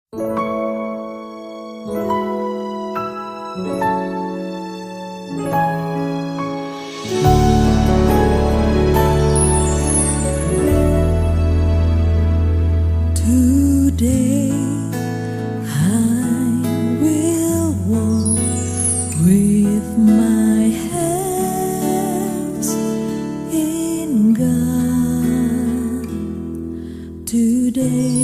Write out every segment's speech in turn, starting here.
Today I will walk with my hands in God. Today.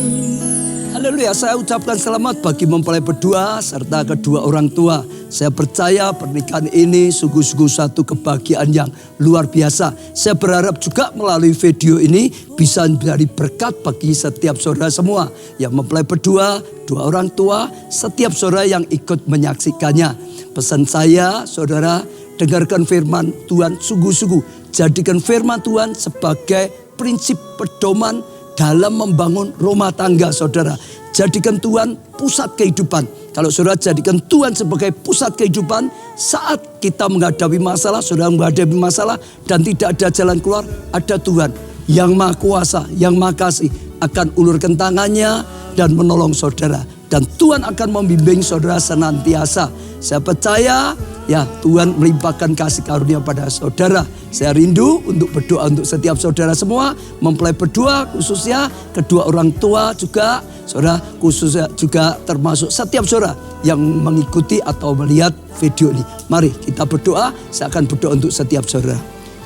Haleluya, saya ucapkan selamat bagi mempelai berdua serta kedua orang tua. Saya percaya pernikahan ini sungguh-sungguh satu kebahagiaan yang luar biasa. Saya berharap juga melalui video ini bisa menjadi berkat bagi setiap saudara semua yang mempelai berdua, dua orang tua, setiap saudara yang ikut menyaksikannya. Pesan saya, saudara, dengarkan firman Tuhan sungguh-sungguh. Jadikan firman Tuhan sebagai prinsip pedoman dalam membangun rumah tangga saudara. Jadikan Tuhan pusat kehidupan. Kalau saudara jadikan Tuhan sebagai pusat kehidupan, saat kita menghadapi masalah, saudara menghadapi masalah dan tidak ada jalan keluar, ada Tuhan yang Maha Kuasa, yang Maha Kasih akan ulurkan tangannya dan menolong saudara. Dan Tuhan akan membimbing saudara senantiasa. Saya percaya ya Tuhan melimpahkan kasih karunia pada saudara. Saya rindu untuk berdoa untuk setiap saudara semua. Mempelai berdua khususnya, kedua orang tua juga. Saudara khususnya juga termasuk setiap saudara yang mengikuti atau melihat video ini. Mari kita berdoa, saya akan berdoa untuk setiap saudara.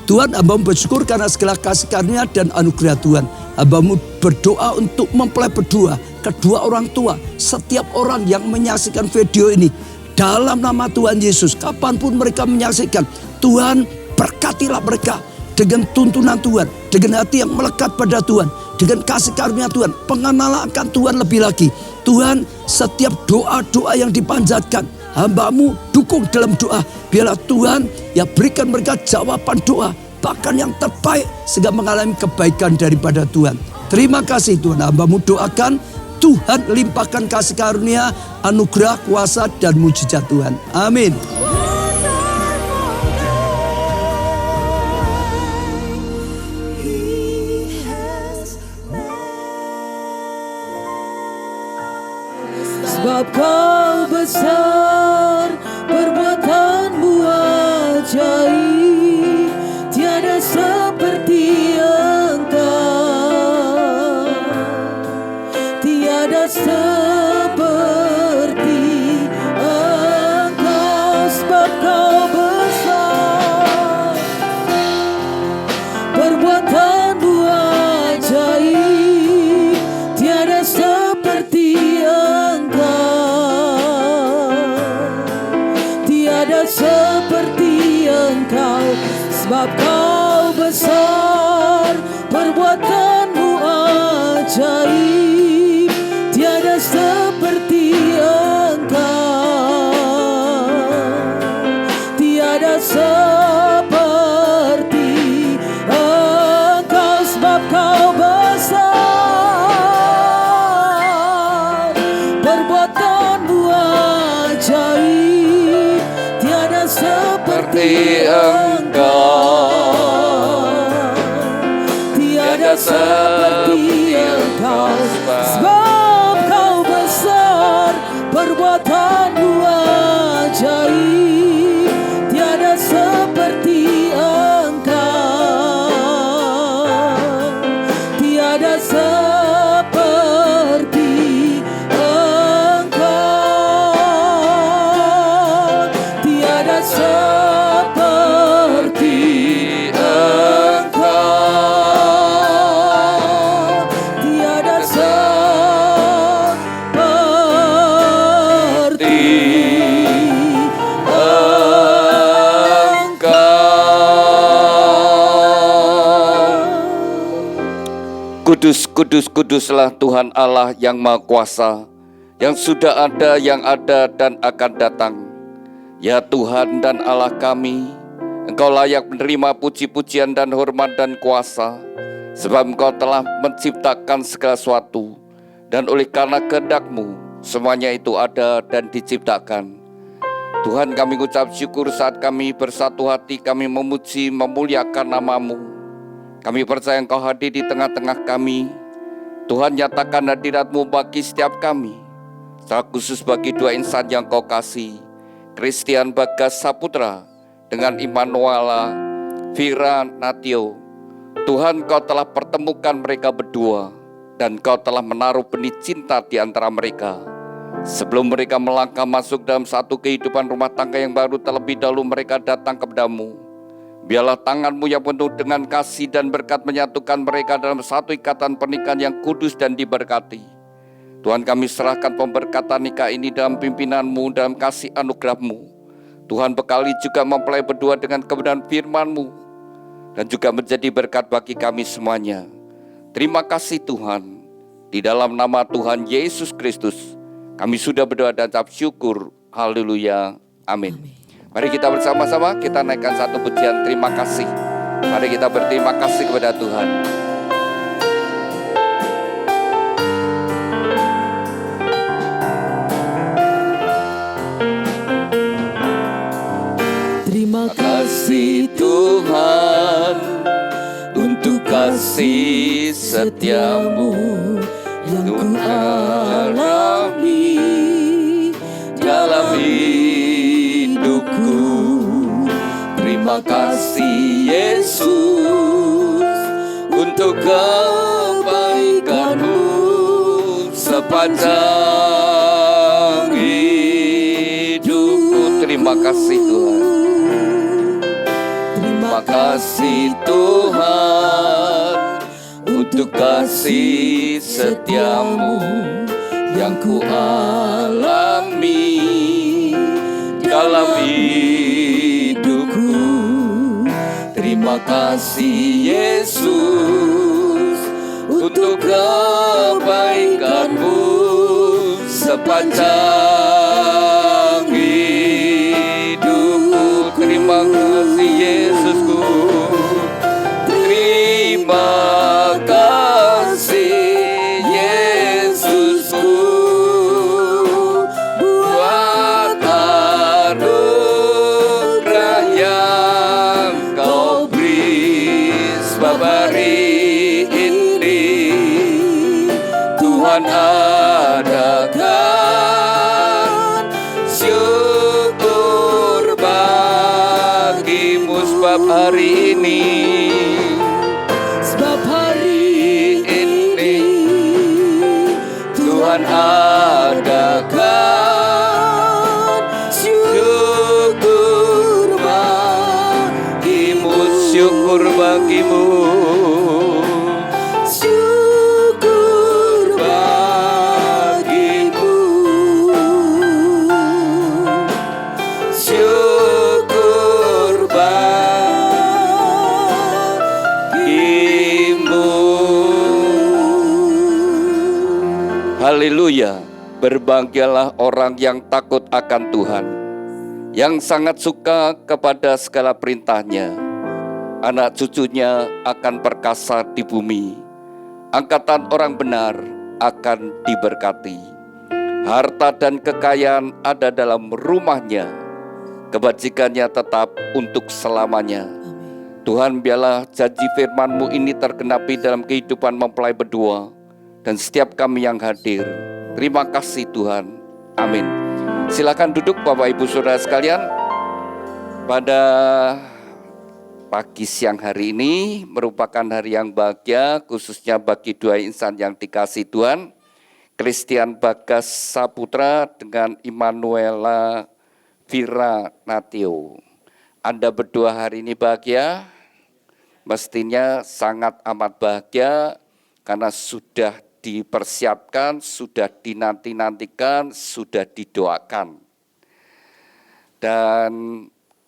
Tuhan, hamba-Mu bersyukur karena segala kasih karunia dan anugerah Tuhan. Hamba-Mu berdoa untuk mempelai berdua, kedua orang tua, setiap orang yang menyaksikan video ini. Dalam nama Tuhan Yesus, kapanpun mereka menyaksikan, Tuhan berkatilah mereka dengan tuntunan Tuhan, dengan hati yang melekat pada Tuhan, dengan kasih karunia Tuhan, pengenalan akan Tuhan lebih lagi. Tuhan, setiap doa-doa yang dipanjatkan, hamba-Mu dukung dalam doa. Biarlah Tuhan ya berikan mereka jawaban doa, bahkan yang terbaik sehingga mengalami kebaikan daripada Tuhan. Terima kasih Tuhan, hamba-Mu doakan Tuhan limpahkan kasih karunia, anugerah, kuasa dan mujizat Tuhan. Amin. Sebab Kau besar, perbuatan-Mu ajaib, tiada seperti Engkau, tiada seperti Engkau. Sebab Kau besar, perbuatan-Mu ajaib, tiada seperti seperti Engkau. Sebab Kau besar, perbuatan-Mu ajaib, tiada seperti Engkau, tiada seperti Engkau. Sebab Kau besar, perbuatan-Mu ajaib, seperti Engkau, tiada seperti Engkau. Sebab Kau besar, perbuatan-Mu ajaib, tiada seperti Engkau, tiada seperti Engkau, tiada seperti Engkau, tiada seperti Engkau. Kudus, kudus, kuduslah Tuhan Allah yang Maha Kuasa, yang sudah ada, yang ada, dan akan datang. Ya Tuhan dan Allah kami, Engkau layak menerima puji-pujian dan hormat dan kuasa, sebab Engkau telah menciptakan segala sesuatu, dan oleh karena kehendak-Mu, semuanya itu ada dan diciptakan. Tuhan, kami ucap syukur saat kami bersatu hati, kami memuji, memuliakan nama-Mu. Kami percaya Engkau hadir di tengah-tengah kami. Tuhan, nyatakan hadirat-Mu bagi setiap kami. Secara khusus bagi dua insan yang kau kasih, Christian Bagas Saputra dengan Immanuela Vira Natio. Tuhan, kau telah pertemukan mereka berdua dan kau telah menaruh benih cinta di antara mereka. Sebelum mereka melangkah masuk dalam satu kehidupan rumah tangga yang baru, terlebih dahulu mereka datang kepadamu. Biarlah tanganmu yang penuh dengan kasih dan berkat menyatukan mereka dalam satu ikatan pernikahan yang kudus dan diberkati. Tuhan, kami serahkan pemberkatan nikah ini dalam pimpinanmu, dalam kasih anugerahmu. Tuhan, bekali juga mempelai berdua dengan kebenaran firman-Mu dan juga menjadi berkat bagi kami semuanya. Terima kasih Tuhan. Di dalam nama Tuhan Yesus Kristus kami sudah berdoa dan ucap syukur. Haleluya. Amin. Mari kita bersama-sama kita naikkan satu pujian terima kasih. Mari kita berterima kasih kepada Tuhan. Terima kasih Tuhan untuk kasih setiamu yang ku alami dalam hidupku. Terima kasih Yesus untuk kebaikan-Mu sepanjang hidupku. Terima kasih Tuhan. Terima kasih Tuhan untuk kasih setiamu yang ku alami dalam hidupku. Terima kasih Yesus untuk kebaikan-Mu sepanjang hidupku. Terima kasih Yesusku. Terima kasih Yesusku buat anugerah yang kau beri. Sebab hari ini Tuhan adakan syukur bagimu. Sebab hari ini Tuhan adakan syukur bagimu, syukur bagimu, syukur bagimu, syukur bagimu. Haleluya. Berbahagialah orang yang takut akan Tuhan, yang sangat suka kepada segala perintah-Nya. Anak cucunya akan perkasa di bumi. Angkatan orang benar akan diberkati. Harta dan kekayaan ada dalam rumahnya. Kebajikannya tetap untuk selamanya. Tuhan, biarlah janji firman-Mu ini tergenapi dalam kehidupan mempelai berdua dan setiap kami yang hadir. Terima kasih Tuhan. Amin. Silakan duduk Bapak Ibu Saudara sekalian. Pada pagi siang hari ini merupakan hari yang bahagia, khususnya bagi dua insan yang dikasih Tuhan, Christian Bagas Saputra dengan Immanuela Vira Natio. Anda berdua hari ini bahagia, mestinya sangat amat bahagia karena sudah dipersiapkan, sudah dinanti-nantikan, sudah didoakan. Dan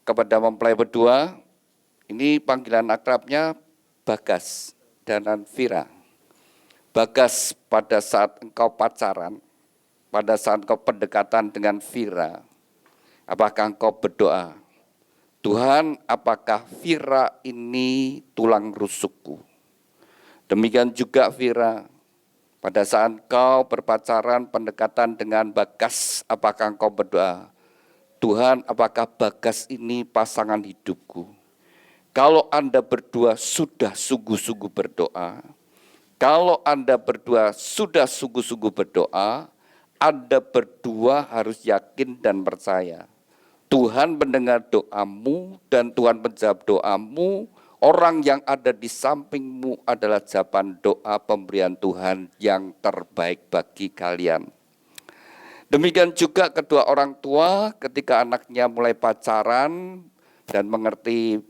kepada mempelai berdua, ini panggilan akrabnya Bagas dan Vira. Bagas, pada saat engkau pacaran, pada saat engkau pendekatan dengan Vira, apakah engkau berdoa, Tuhan, apakah Vira ini tulang rusukku? Demikian juga Vira, pada saat engkau berpacaran pendekatan dengan Bagas, apakah engkau berdoa, Tuhan, apakah Bagas ini pasangan hidupku? Kalau Anda berdua sudah sungguh-sungguh berdoa, kalau Anda berdua sudah sungguh-sungguh berdoa, Anda berdua harus yakin dan percaya. Tuhan mendengar doamu dan Tuhan menjawab doamu. Orang yang ada di sampingmu adalah jawaban doa pemberian Tuhan yang terbaik bagi kalian. Demikian juga kedua orang tua ketika anaknya mulai pacaran dan mengerti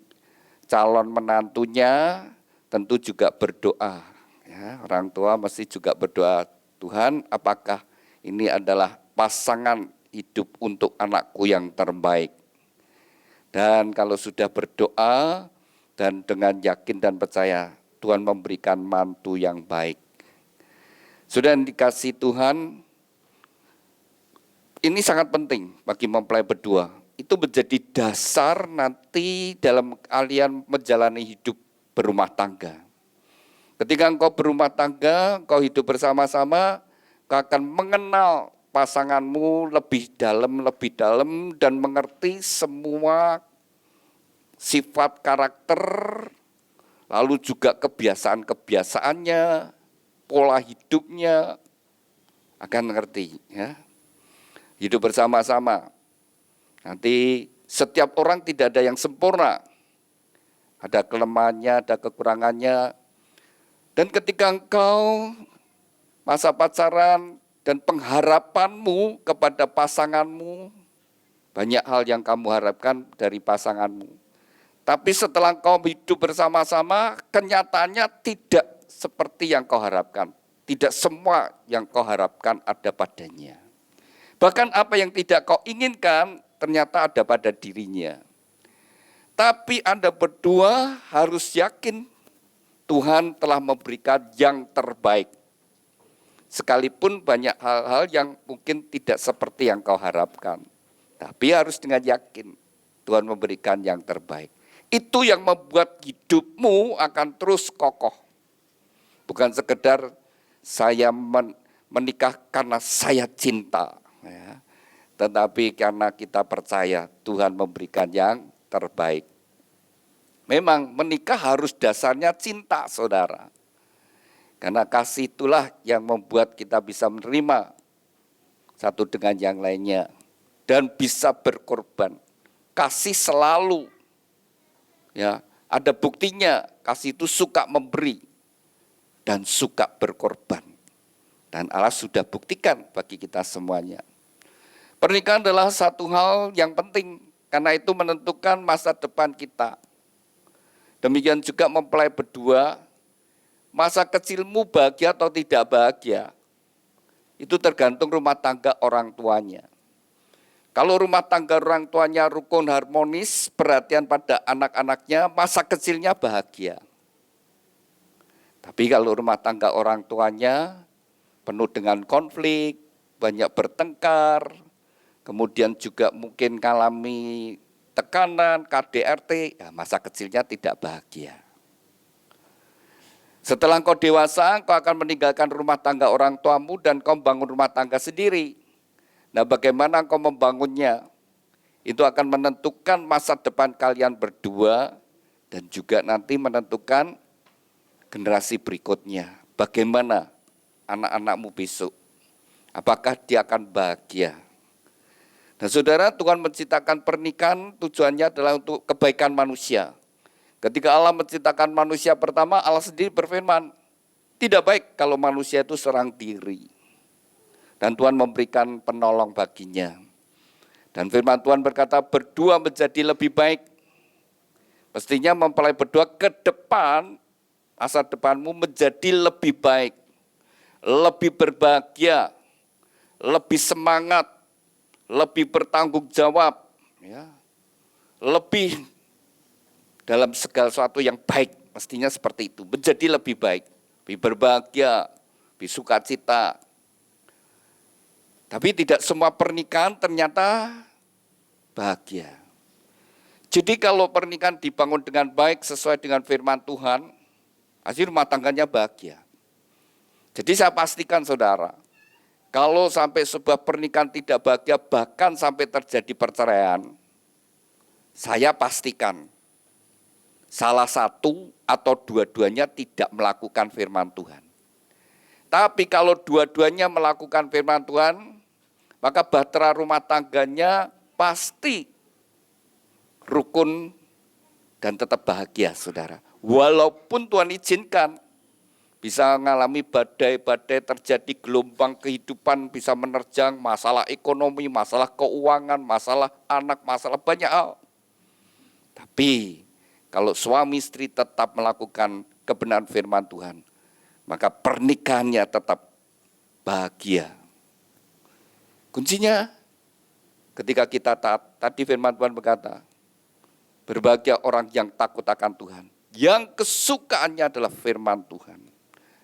calon menantunya, tentu juga berdoa. Ya, orang tua mesti juga berdoa, Tuhan apakah ini adalah pasangan hidup untuk anakku yang terbaik. Dan kalau sudah berdoa dan dengan yakin dan percaya, Tuhan memberikan mantu yang baik. Sudah dikasih Tuhan, ini sangat penting bagi mempelai berdua. Itu menjadi dasar nanti dalam kalian menjalani hidup berumah tangga. Ketika engkau berumah tangga, engkau hidup bersama-sama, engkau akan mengenal pasanganmu lebih dalam dan mengerti semua sifat karakter, lalu juga kebiasaan-kebiasaannya, pola hidupnya, akan mengerti. Ya. Hidup bersama-sama. Nanti setiap orang tidak ada yang sempurna. Ada kelemahannya, ada kekurangannya. Dan ketika engkau masa pacaran dan pengharapanmu kepada pasanganmu, banyak hal yang kamu harapkan dari pasanganmu. Tapi setelah engkau hidup bersama-sama, kenyataannya tidak seperti yang kau harapkan. Tidak semua yang kau harapkan ada padanya. Bahkan apa yang tidak kau inginkan, ternyata ada pada dirinya. Tapi Anda berdua harus yakin Tuhan telah memberikan yang terbaik. Sekalipun banyak hal-hal yang mungkin tidak seperti yang kau harapkan. Tapi harus dengan yakin Tuhan memberikan yang terbaik. Itu yang membuat hidupmu akan terus kokoh. Bukan sekedar saya menikah karena saya cinta. Ya. Tetapi karena kita percaya Tuhan memberikan yang terbaik. Memang menikah harus dasarnya cinta, saudara. Karena kasih itulah yang membuat kita bisa menerima satu dengan yang lainnya. Dan bisa berkorban. Kasih selalu. Ya, ada buktinya, kasih itu suka memberi. Dan suka berkorban. Dan Allah sudah buktikan bagi kita semuanya. Pernikahan adalah satu hal yang penting, karena itu menentukan masa depan kita. Demikian juga mempelai berdua, masa kecilmu bahagia atau tidak bahagia, itu tergantung rumah tangga orang tuanya. Kalau rumah tangga orang tuanya rukun, harmonis, perhatian pada anak-anaknya, masa kecilnya bahagia. Tapi kalau rumah tangga orang tuanya penuh dengan konflik, banyak bertengkar, kemudian juga mungkin mengalami tekanan, KDRT, ya masa kecilnya tidak bahagia. Setelah kau dewasa, kau akan meninggalkan rumah tangga orang tuamu dan kau membangun rumah tangga sendiri. Nah, bagaimana kau membangunnya? Itu akan menentukan masa depan kalian berdua dan juga nanti menentukan generasi berikutnya. Bagaimana anak-anakmu besok? Apakah dia akan bahagia? Nah, saudara, Tuhan menciptakan pernikahan tujuannya adalah untuk kebaikan manusia. Ketika Allah menciptakan manusia pertama, Allah sendiri berfirman, tidak baik kalau manusia itu serang diri. Dan Tuhan memberikan penolong baginya. Dan firman Tuhan berkata, berdua menjadi lebih baik. Mestinya mempelai berdua ke depan, masa depanmu menjadi lebih baik. Lebih berbahagia, lebih semangat, lebih bertanggung jawab, ya, lebih dalam segala sesuatu yang baik, mestinya seperti itu, menjadi lebih baik, lebih berbahagia, lebih sukacita. Tapi tidak semua pernikahan ternyata bahagia. Jadi kalau pernikahan dibangun dengan baik sesuai dengan firman Tuhan, hasil rumah tangganya bahagia. Jadi saya pastikan saudara, kalau sampai sebuah pernikahan tidak bahagia, bahkan sampai terjadi perceraian, saya pastikan salah satu atau dua-duanya tidak melakukan firman Tuhan. Tapi kalau dua-duanya melakukan firman Tuhan, maka bahtera rumah tangganya pasti rukun dan tetap bahagia, saudara. Walaupun Tuhan izinkan bisa mengalami badai-badai, terjadi gelombang kehidupan, bisa menerjang masalah ekonomi, masalah keuangan, masalah anak, masalah banyak hal. Tapi kalau suami istri tetap melakukan kebenaran firman Tuhan, maka pernikahannya tetap bahagia. Kuncinya ketika kita taat, tadi firman Tuhan berkata, berbahagia orang yang takut akan Tuhan, yang kesukaannya adalah firman Tuhan,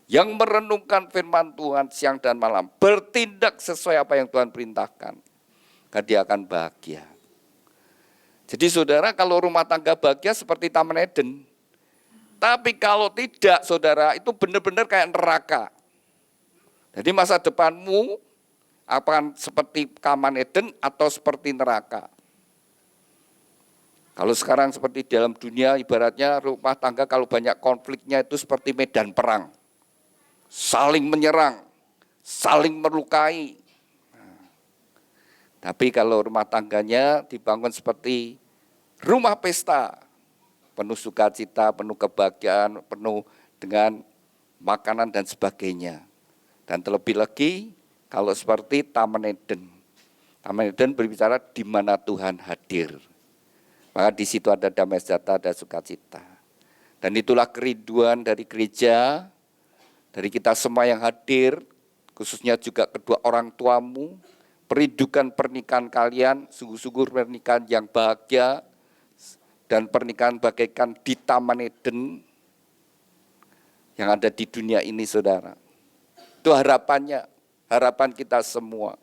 yang merenungkan firman Tuhan siang dan malam, bertindak sesuai apa yang Tuhan perintahkan, maka dia akan bahagia. Jadi saudara, kalau rumah tangga bahagia seperti Taman Eden. Tapi kalau tidak, saudara, itu benar-benar kayak neraka. Jadi masa depanmu akan seperti Taman Eden atau seperti neraka. Kalau sekarang seperti dalam dunia, ibaratnya rumah tangga kalau banyak konfliknya itu seperti medan perang. Saling menyerang, saling melukai. Tapi kalau rumah tangganya dibangun seperti rumah pesta, penuh sukacita, penuh kebahagiaan, penuh dengan makanan dan sebagainya. Dan terlebih lagi kalau seperti Taman Eden. Taman Eden berbicara di mana Tuhan hadir. Maka di situ ada damai sejahtera, ada sukacita. Dan itulah kerinduan dari gereja, dari kita semua yang hadir, khususnya juga kedua orang tuamu, perindukan pernikahan kalian, sungguh-sungguh pernikahan yang bahagia, dan pernikahan bagaikan di Taman Eden yang ada di dunia ini, saudara. Itu harapannya, harapan kita semua.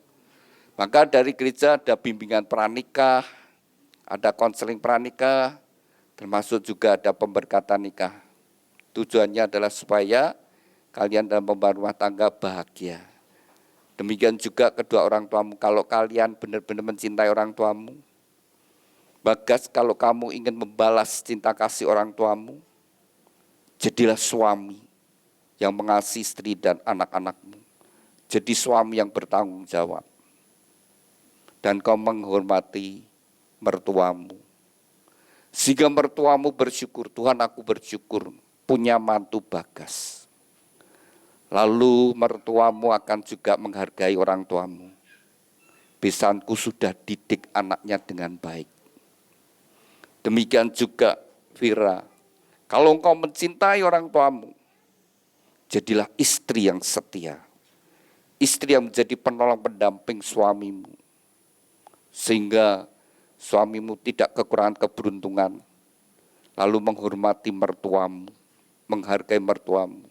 Maka dari gereja ada bimbingan pranikah, ada konseling pranikah, termasuk juga ada pemberkatan nikah. Tujuannya adalah supaya kalian dalam pembangun rumah tangga bahagia. Demikian juga kedua orang tuamu, kalau kalian benar-benar mencintai orang tuamu, Bagas, kalau kamu ingin membalas cinta kasih orang tuamu, jadilah suami yang mengasihi istri dan anak-anakmu. Jadi suami yang bertanggung jawab. Dan kau menghormati mertuamu. Sehingga mertuamu bersyukur, Tuhan aku bersyukur punya mantu Bagas. Lalu mertuamu akan juga menghargai orang tuamu. Besanku sudah didik anaknya dengan baik. Demikian juga Vira, kalau engkau mencintai orang tuamu, jadilah istri yang setia. Istri yang menjadi penolong pendamping suamimu. Sehingga suamimu tidak kekurangan keberuntungan. Lalu menghormati mertuamu, menghargai mertuamu.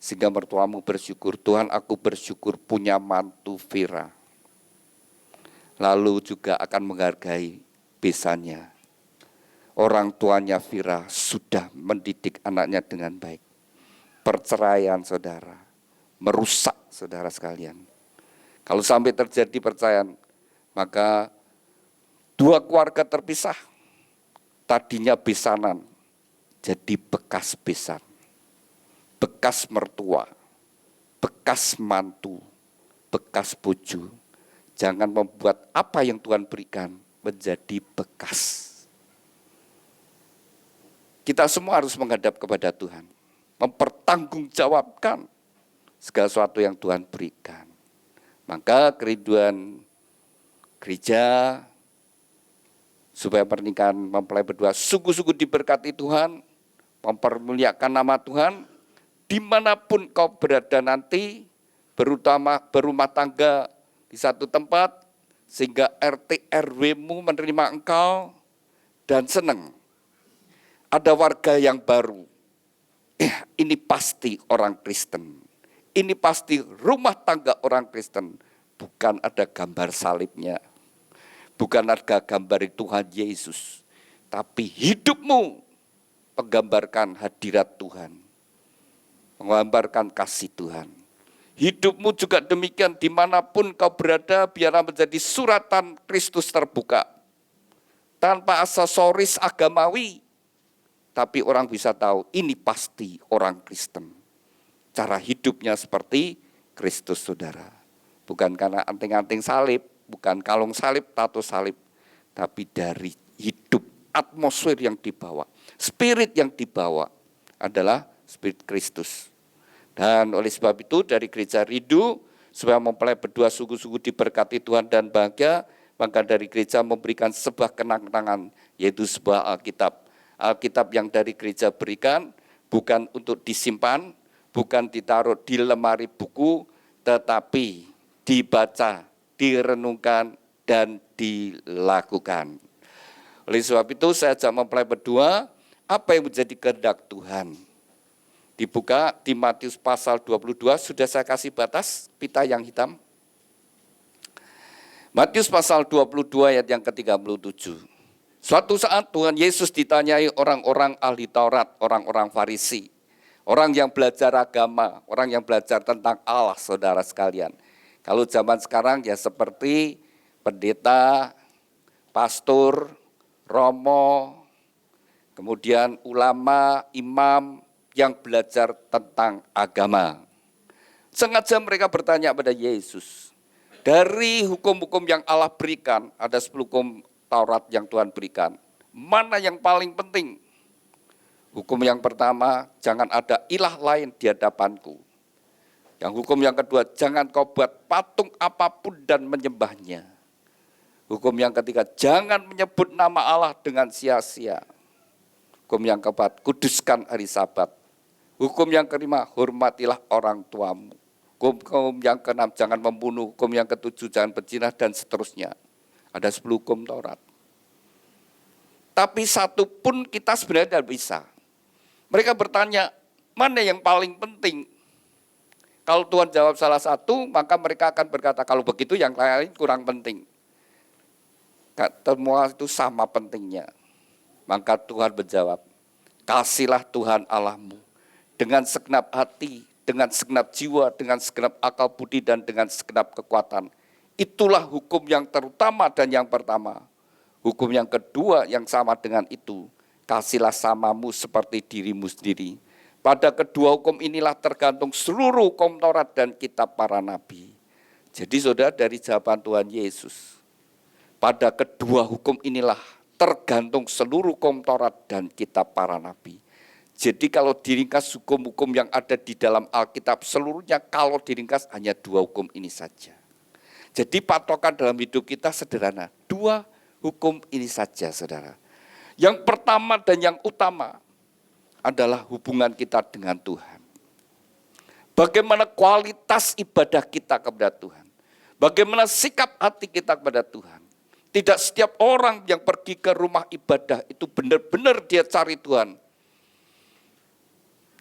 Sehingga mertuamu bersyukur, Tuhan aku bersyukur punya mantu Vira. Lalu juga akan menghargai besannya. Orang tuanya Vira sudah mendidik anaknya dengan baik. Perceraian saudara, merusak saudara sekalian. Kalau sampai terjadi perceraian, maka dua keluarga terpisah. Tadinya besanan, jadi bekas besan. Bekas mertua, bekas mantu, bekas bojo. Jangan membuat apa yang Tuhan berikan menjadi bekas. Kita semua harus menghadap kepada Tuhan, mempertanggungjawabkan segala sesuatu yang Tuhan berikan. Maka kerinduan gereja supaya pernikahan mempelai berdua sungguh-sungguh diberkati Tuhan, mempermuliakan nama Tuhan. Dimanapun kau berada nanti, berumah tangga di satu tempat, sehingga RT RW-mu menerima engkau dan senang. Ada warga yang baru, ini pasti orang Kristen, ini pasti rumah tangga orang Kristen, bukan ada gambar salibnya, bukan ada gambar Tuhan Yesus, tapi hidupmu menggambarkan hadirat Tuhan. Menggambarkan kasih Tuhan. Hidupmu juga demikian dimanapun kau berada, biarlah menjadi suratan Kristus terbuka. Tanpa aksesoris agamawi, tapi orang bisa tahu ini pasti orang Kristen. Cara hidupnya seperti Kristus saudara. Bukan karena anting-anting salib, bukan kalung salib, tato salib, tapi dari hidup, atmosfer yang dibawa, spirit yang dibawa adalah spirit Kristus. Dan oleh sebab itu dari Gereja Rindu, supaya mempelai berdua sungguh-sungguh diberkati Tuhan dan bahagia, maka dari gereja memberikan sebuah kenang-kenangan, yaitu sebuah Alkitab. Alkitab yang dari gereja berikan bukan untuk disimpan, bukan ditaruh di lemari buku, tetapi dibaca, direnungkan, dan dilakukan. Oleh sebab itu saya ajak mempelai berdua, apa yang menjadi kehendak Tuhan? Dibuka di Matius pasal 22, sudah saya kasih batas, pita yang hitam. Matius pasal 22 ayat yang ke-37. Suatu saat Tuhan Yesus ditanyai orang-orang ahli Taurat, orang-orang Farisi, orang yang belajar agama, orang yang belajar tentang Allah, saudara sekalian. Kalau zaman sekarang ya seperti pendeta, pastor, romo, kemudian ulama, imam yang belajar tentang agama. Sengaja mereka bertanya pada Yesus, dari hukum-hukum yang Allah berikan, ada 10 hukum Taurat yang Tuhan berikan, mana yang paling penting? Hukum yang pertama, jangan ada ilah lain di hadapanku. Yang hukum yang kedua, jangan kau buat patung apapun dan menyembahnya. Hukum yang ketiga, jangan menyebut nama Allah dengan sia-sia. Hukum yang keempat, kuduskan hari Sabat. Hukum yang kelima, hormatilah orang tuamu. Hukum yang keenam, jangan membunuh. Hukum yang ketujuh, jangan berzina, dan seterusnya. Ada 10 hukum Taurat. Tapi satu pun kita sebenarnya tidak bisa. Mereka bertanya, mana yang paling penting? Kalau Tuhan jawab salah satu, maka mereka akan berkata, kalau begitu yang lain kurang penting. Semua itu sama pentingnya. Maka Tuhan menjawab, kasihlah Tuhan Allahmu dengan segenap hati, dengan segenap jiwa, dengan segenap akal budi, dan dengan segenap kekuatan. Itulah hukum yang terutama dan yang pertama. Hukum yang kedua yang sama dengan itu, kasihlah samamu seperti dirimu sendiri. Pada kedua hukum inilah tergantung seluruh hukum Taurat dan kitab para nabi. Jadi saudara, dari jawaban Tuhan Yesus, pada kedua hukum inilah tergantung seluruh hukum Taurat dan kitab para nabi. Jadi kalau diringkas hukum-hukum yang ada di dalam Alkitab seluruhnya, kalau diringkas hanya 2 hukum ini saja. Jadi patokan dalam hidup kita sederhana, 2 hukum ini saja, saudara. Yang pertama dan yang utama adalah hubungan kita dengan Tuhan. Bagaimana kualitas ibadah kita kepada Tuhan. Bagaimana sikap hati kita kepada Tuhan. Tidak setiap orang yang pergi ke rumah ibadah itu benar-benar dia cari Tuhan.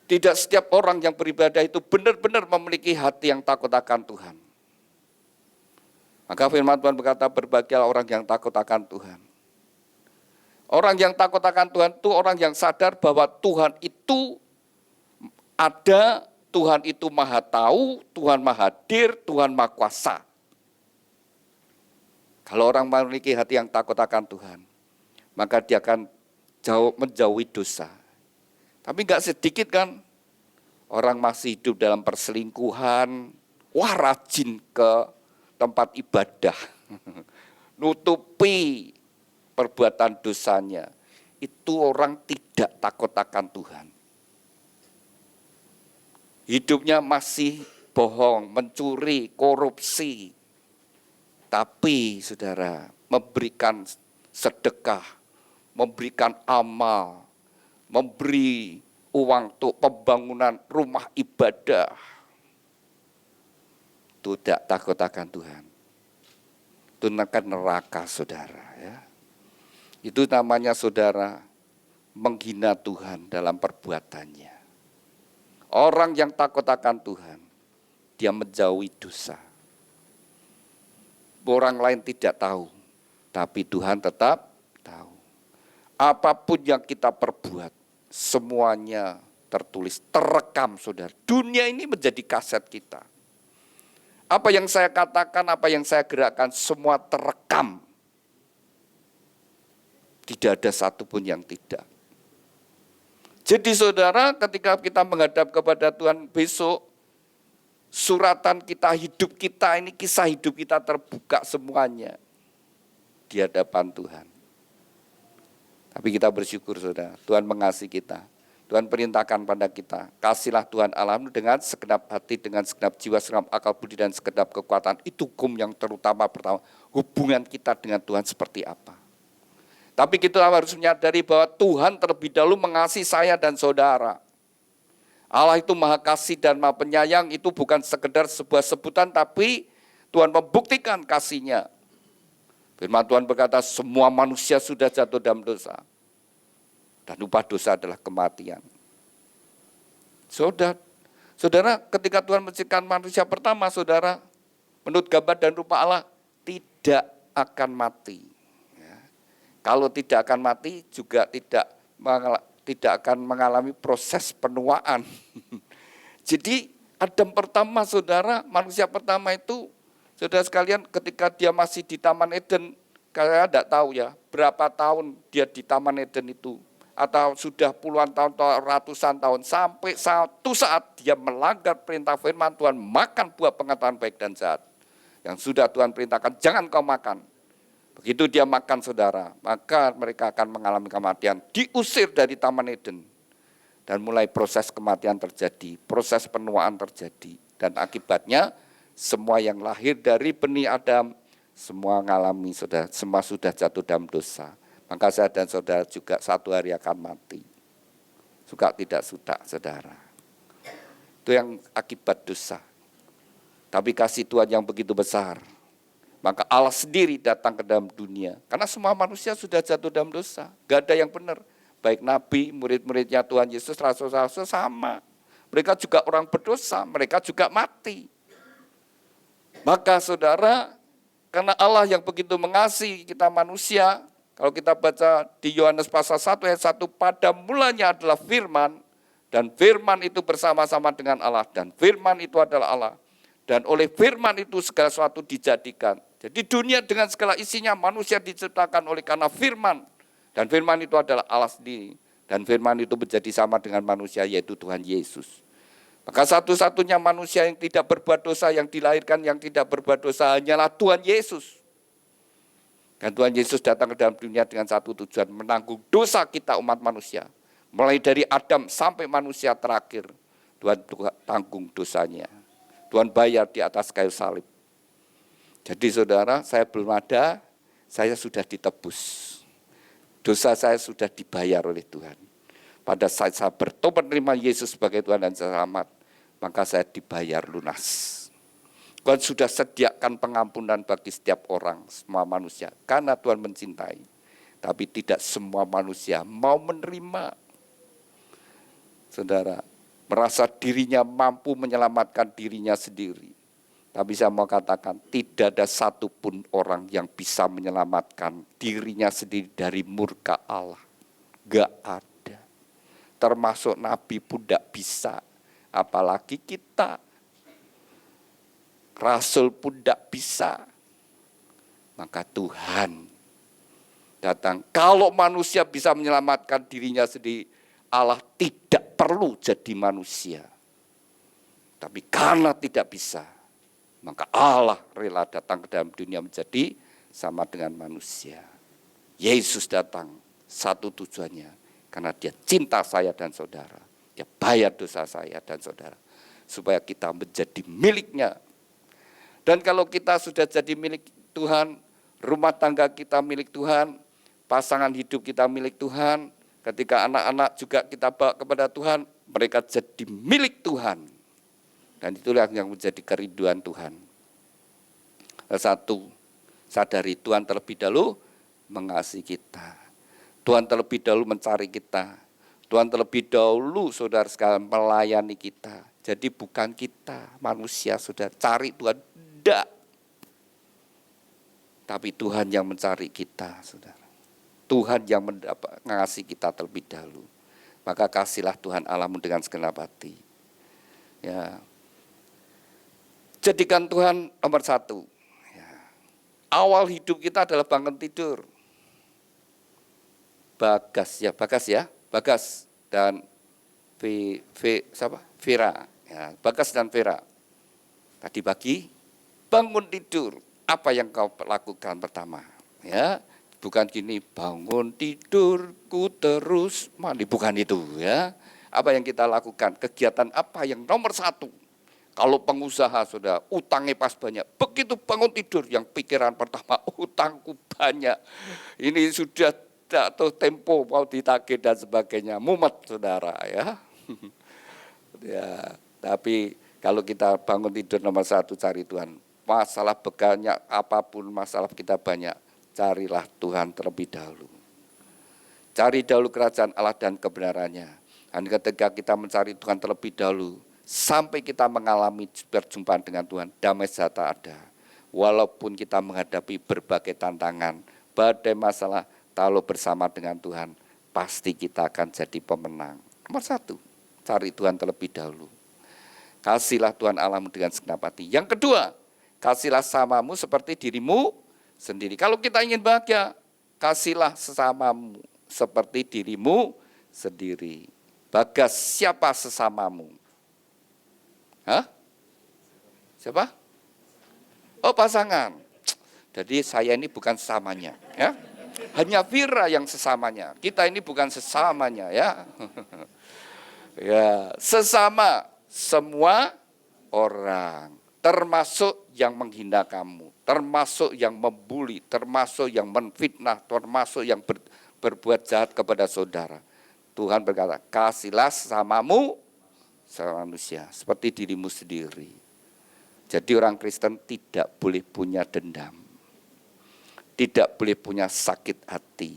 Tidak setiap orang yang beribadah itu benar-benar memiliki hati yang takut akan Tuhan. Maka firman Tuhan berkata, berbahagialah orang yang takut akan Tuhan. Orang yang takut akan Tuhan itu orang yang sadar bahwa Tuhan itu ada, Tuhan itu maha tahu, Tuhan maha hadir, Tuhan maha kuasa. Kalau orang memiliki hati yang takut akan Tuhan, maka dia akan menjauhi dosa. Tapi enggak sedikit kan, orang masih hidup dalam perselingkuhan, wah rajin ke tempat ibadah, nutupi perbuatan dosanya, itu orang tidak takut akan Tuhan. Hidupnya masih bohong, mencuri, korupsi. Tapi saudara, memberikan sedekah, memberikan amal, memberi uang untuk pembangunan rumah ibadah, itu tidak takut akan Tuhan. Itu akan neraka, saudara, ya. Itu namanya saudara menghina Tuhan dalam perbuatannya. Orang yang takut akan Tuhan, dia menjauhi dosa. Orang lain tidak tahu, tapi Tuhan tetap tahu. Apapun yang kita perbuat, semuanya tertulis, terekam, saudara. Dunia ini menjadi kaset kita. Apa yang saya katakan, apa yang saya gerakkan, semua terekam. Tidak ada satupun yang tidak. Jadi saudara, ketika kita menghadap kepada Tuhan besok, suratan kita, hidup kita ini, kisah hidup kita terbuka semuanya di hadapan Tuhan. Tapi kita bersyukur saudara, Tuhan mengasihi kita. Tuhan perintahkan pada kita, kasihlah Tuhan Allahmu dengan segenap hati, dengan segenap jiwa, segenap akal budi, dan segenap kekuatan. Itu hukum yang terutama pertama, hubungan kita dengan Tuhan seperti apa. Tapi kita harus menyadari bahwa Tuhan terlebih dahulu mengasihi saya dan saudara. Allah itu maha kasih dan maha penyayang, itu bukan sekedar sebuah sebutan, tapi Tuhan membuktikan kasih-Nya. Firman Tuhan berkata, semua manusia sudah jatuh dalam dosa. Dan upah dosa adalah kematian. Saudara, ketika Tuhan menciptakan manusia pertama, saudara, menurut gambar dan rupa Allah, tidak akan mati. Ya. Kalau tidak akan mati, juga tidak akan mengalami proses penuaan. Jadi, Adam pertama, saudara, manusia pertama itu, saudara sekalian, ketika dia masih di Taman Eden, kalian tidak tahu ya, berapa tahun dia di Taman Eden itu. Atau sudah puluhan tahun atau ratusan tahun, sampai satu saat dia melanggar perintah firman Tuhan, makan buah pengetahuan baik dan jahat. Yang sudah Tuhan perintahkan, jangan kau makan. Begitu dia makan saudara, maka mereka akan mengalami kematian, diusir dari Taman Eden. Dan mulai proses kematian terjadi, proses penuaan terjadi. Dan akibatnya semua yang lahir dari benih Adam, semua mengalami, semua sudah jatuh dalam dosa. Maka saya dan saudara juga satu hari akan mati. Suka tidak suka, saudara. Itu yang akibat dosa. Tapi kasih Tuhan yang begitu besar. Maka Allah sendiri datang ke dalam dunia. Karena semua manusia sudah jatuh dalam dosa. Gak ada yang benar. Baik nabi, murid-muridnya Tuhan Yesus, rasul-rasul sama. Mereka juga orang berdosa, mereka juga mati. Maka saudara, karena Allah yang begitu mengasihi kita manusia, kalau kita baca di Yohanes pasal 1 ayat 1, pada mulanya adalah firman, dan firman itu bersama-sama dengan Allah, dan firman itu adalah Allah. Dan oleh firman itu segala sesuatu dijadikan. Jadi dunia dengan segala isinya, manusia diciptakan oleh karena firman. Dan firman itu adalah Allah sendiri. Dan firman itu menjadi sama dengan manusia, yaitu Tuhan Yesus. Maka satu-satunya manusia yang tidak berbuat dosa, yang dilahirkan yang tidak berbuat dosa, hanyalah Tuhan Yesus. Dan Tuhan Yesus datang ke dalam dunia dengan satu tujuan, menanggung dosa kita umat manusia. Mulai dari Adam sampai manusia terakhir, Tuhan tanggung dosanya. Tuhan bayar di atas kayu salib. Jadi saudara, saya belum ada, saya sudah ditebus. Dosa saya sudah dibayar oleh Tuhan. Pada saat saya bertobat menerima Yesus sebagai Tuhan dan Selamat, maka saya dibayar lunas. Tuhan sudah sediakan pengampunan bagi setiap orang, semua manusia. Karena Tuhan mencintai. Tapi tidak semua manusia mau menerima. Saudara, merasa dirinya mampu menyelamatkan dirinya sendiri. Tapi saya mau katakan, tidak ada satupun orang yang bisa menyelamatkan dirinya sendiri dari murka Allah. Gak ada. Termasuk Nabi pun tidak bisa. Apalagi kita. Rasul pun tidak bisa. Maka Tuhan datang. Kalau manusia bisa menyelamatkan dirinya sendiri, Allah tidak perlu jadi manusia. Tapi karena tidak bisa, maka Allah rela datang ke dalam dunia menjadi sama dengan manusia. Yesus datang, satu tujuannya, karena dia cinta saya dan saudara. Dia bayar dosa saya dan saudara. Supaya kita menjadi miliknya. Dan kalau kita sudah jadi milik Tuhan, rumah tangga kita milik Tuhan, pasangan hidup kita milik Tuhan, ketika anak-anak juga kita bawa kepada Tuhan, mereka jadi milik Tuhan. Dan itulah yang menjadi kerinduan Tuhan. Satu, sadari Tuhan terlebih dahulu mengasihi kita. Tuhan terlebih dahulu mencari kita. Tuhan terlebih dahulu saudara sekalian melayani kita. Jadi bukan kita manusia saudara cari Tuhan. Tidak. Tapi Tuhan yang mencari kita, saudara. Tuhan yang mengasihi kita terlebih dahulu. Maka kasihlah Tuhan Allahmu dengan segenap hati. Ya. Jadikan Tuhan nomor satu. Ya. Awal hidup kita adalah bangun tidur. Bagas dan Vera. Ya, Bagas dan Vera. Tadi pagi bangun tidur, apa yang kau lakukan pertama? Ya, bukan gini, bangun tidurku terus mandi, bukan itu ya. Apa yang kita lakukan? Kegiatan apa yang nomor satu? Kalau pengusaha sudah utangnya pas banyak, begitu bangun tidur yang pikiran pertama utangku banyak. Ini sudah jatuh tempo mau ditagih dan sebagainya, mumet saudara ya. Ya, tapi kalau kita bangun tidur nomor satu cari Tuhan. Masalah banyak apapun masalah kita banyak, carilah Tuhan terlebih dahulu. Cari dahulu kerajaan Allah dan kebenarannya. Dan ketika kita mencari Tuhan terlebih dahulu, sampai kita mengalami perjumpaan dengan Tuhan, damai sejahtera ada. Walaupun kita menghadapi berbagai tantangan, badai masalah, kalau bersama dengan Tuhan, pasti kita akan jadi pemenang. Nomor satu, cari Tuhan terlebih dahulu. Kasihlah Tuhan Allahmu dengan segenap hati. Yang kedua, kasihlah sesamamu seperti dirimu sendiri. Kalau kita ingin bahagia, kasihlah sesamamu seperti dirimu sendiri. Bagas, siapa sesamamu? Hah? Siapa? Oh, pasangan. Jadi saya ini bukan sesamanya, ya. Hanya Vira yang sesamanya. Kita ini bukan sesamanya, ya. Ya, sesama semua orang, termasuk yang menghina kamu, termasuk yang membuli, termasuk yang menfitnah, termasuk yang berbuat jahat kepada saudara. Tuhan berkata, kasihlah sesamamu sama manusia seperti dirimu sendiri. Jadi orang Kristen tidak boleh punya dendam, tidak boleh punya sakit hati.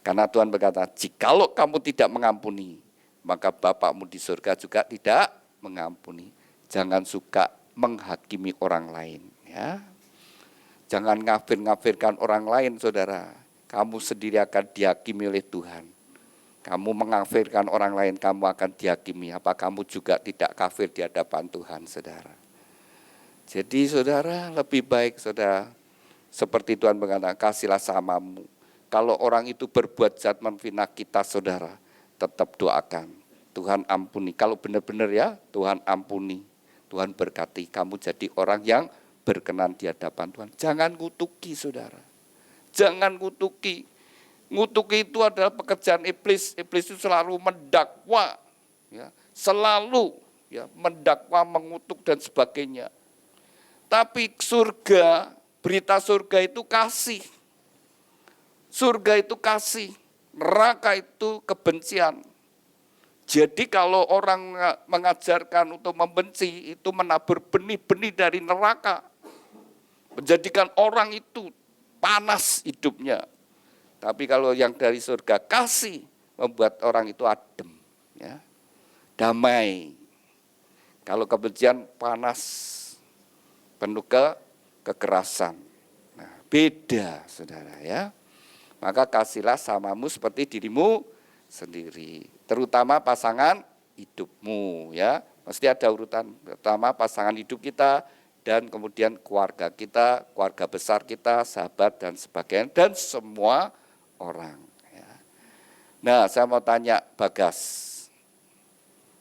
Karena Tuhan berkata, jikalau kamu tidak mengampuni, maka Bapakmu di surga juga tidak mengampuni. Jangan suka menghakimi orang lain, ya. Jangan ngafir-ngafirkan orang lain, saudara. Kamu sendiri akan dihakimi oleh Tuhan. Kamu mengafirkan orang lain, kamu akan dihakimi. Apa kamu juga tidak kafir di hadapan Tuhan, saudara? Jadi saudara, lebih baik saudara, seperti Tuhan berkata, kasihlah samamu. Kalau orang itu berbuat jahat menfitnah kita, saudara, tetap doakan. Tuhan ampuni. Kalau benar-benar ya, Tuhan ampuni. Tuhan berkati, kamu jadi orang yang berkenan di hadapan Tuhan. Jangan kutuki, saudara. Jangan kutuki. Ngutuki itu adalah pekerjaan iblis. Iblis itu selalu mendakwa, ya, selalu ya, mendakwa, mengutuk dan sebagainya. Tapi surga, berita surga itu kasih. Surga itu kasih, neraka itu kebencian. Jadi kalau orang mengajarkan untuk membenci, itu menabur benih-benih dari neraka. Menjadikan orang itu panas hidupnya. Tapi kalau yang dari surga kasih, membuat orang itu adem, ya, damai. Kalau kebencian panas, penuh kekerasan. Nah, beda saudara ya. Maka kasihlah samamu seperti dirimu sendiri. Terutama pasangan hidupmu ya. Mesti ada urutan, pertama pasangan hidup kita, dan kemudian keluarga kita, keluarga besar kita, sahabat dan sebagainya, dan semua orang. Ya. Nah, saya mau tanya Bagas,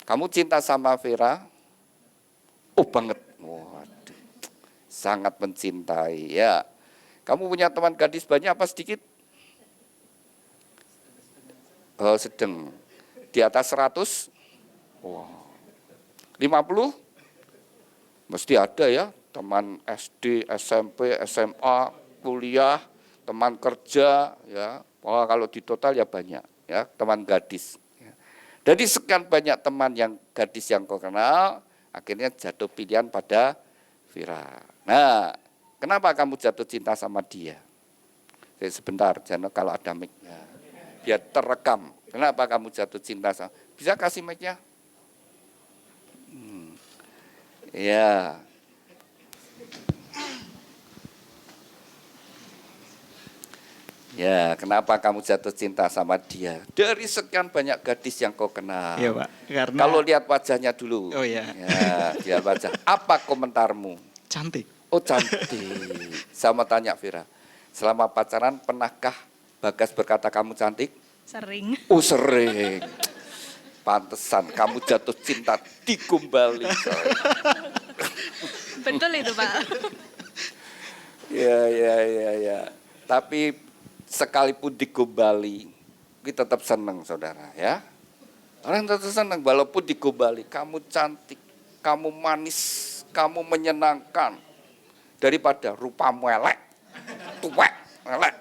kamu cinta sama Vera? Oh banget, waduh, sangat mencintai ya. Kamu punya teman gadis banyak apa sedikit? Oh sedang, di atas 100? Wow. 50? Mesti ada ya, teman SD, SMP, SMA, kuliah, teman kerja ya. Wah, kalau di total ya banyak ya, teman gadis. Ya. Dari sekian banyak teman yang gadis yang kau kenal, akhirnya jatuh pilihan pada Vira. Nah, kenapa kamu jatuh cinta sama dia? Sebentar, jangan kalau ada mic-nya. Biar terekam. Kenapa kamu jatuh cinta sama? Bisa kasih mic-nya? Ya. Ya, kenapa kamu jatuh cinta sama dia? Dari sekian banyak gadis yang kau kenal. Iya, Pak. Karena kalau lihat wajahnya dulu. Oh iya. Ya, lihat wajah. Apa komentarmu? Cantik. Oh, cantik. Saya mau tanya Vira, selama pacaran pernahkah Bagas berkata kamu cantik? Sering. Oh, sering. Pantesan kamu jatuh cinta digumbali. Betul itu Pak. Ya. Tapi sekalipun digombali, kita tetap senang saudara ya. Orang tetap senang walaupun digombali. Kamu cantik, kamu manis, kamu menyenangkan. Daripada rupamu elek, tuwek, elek.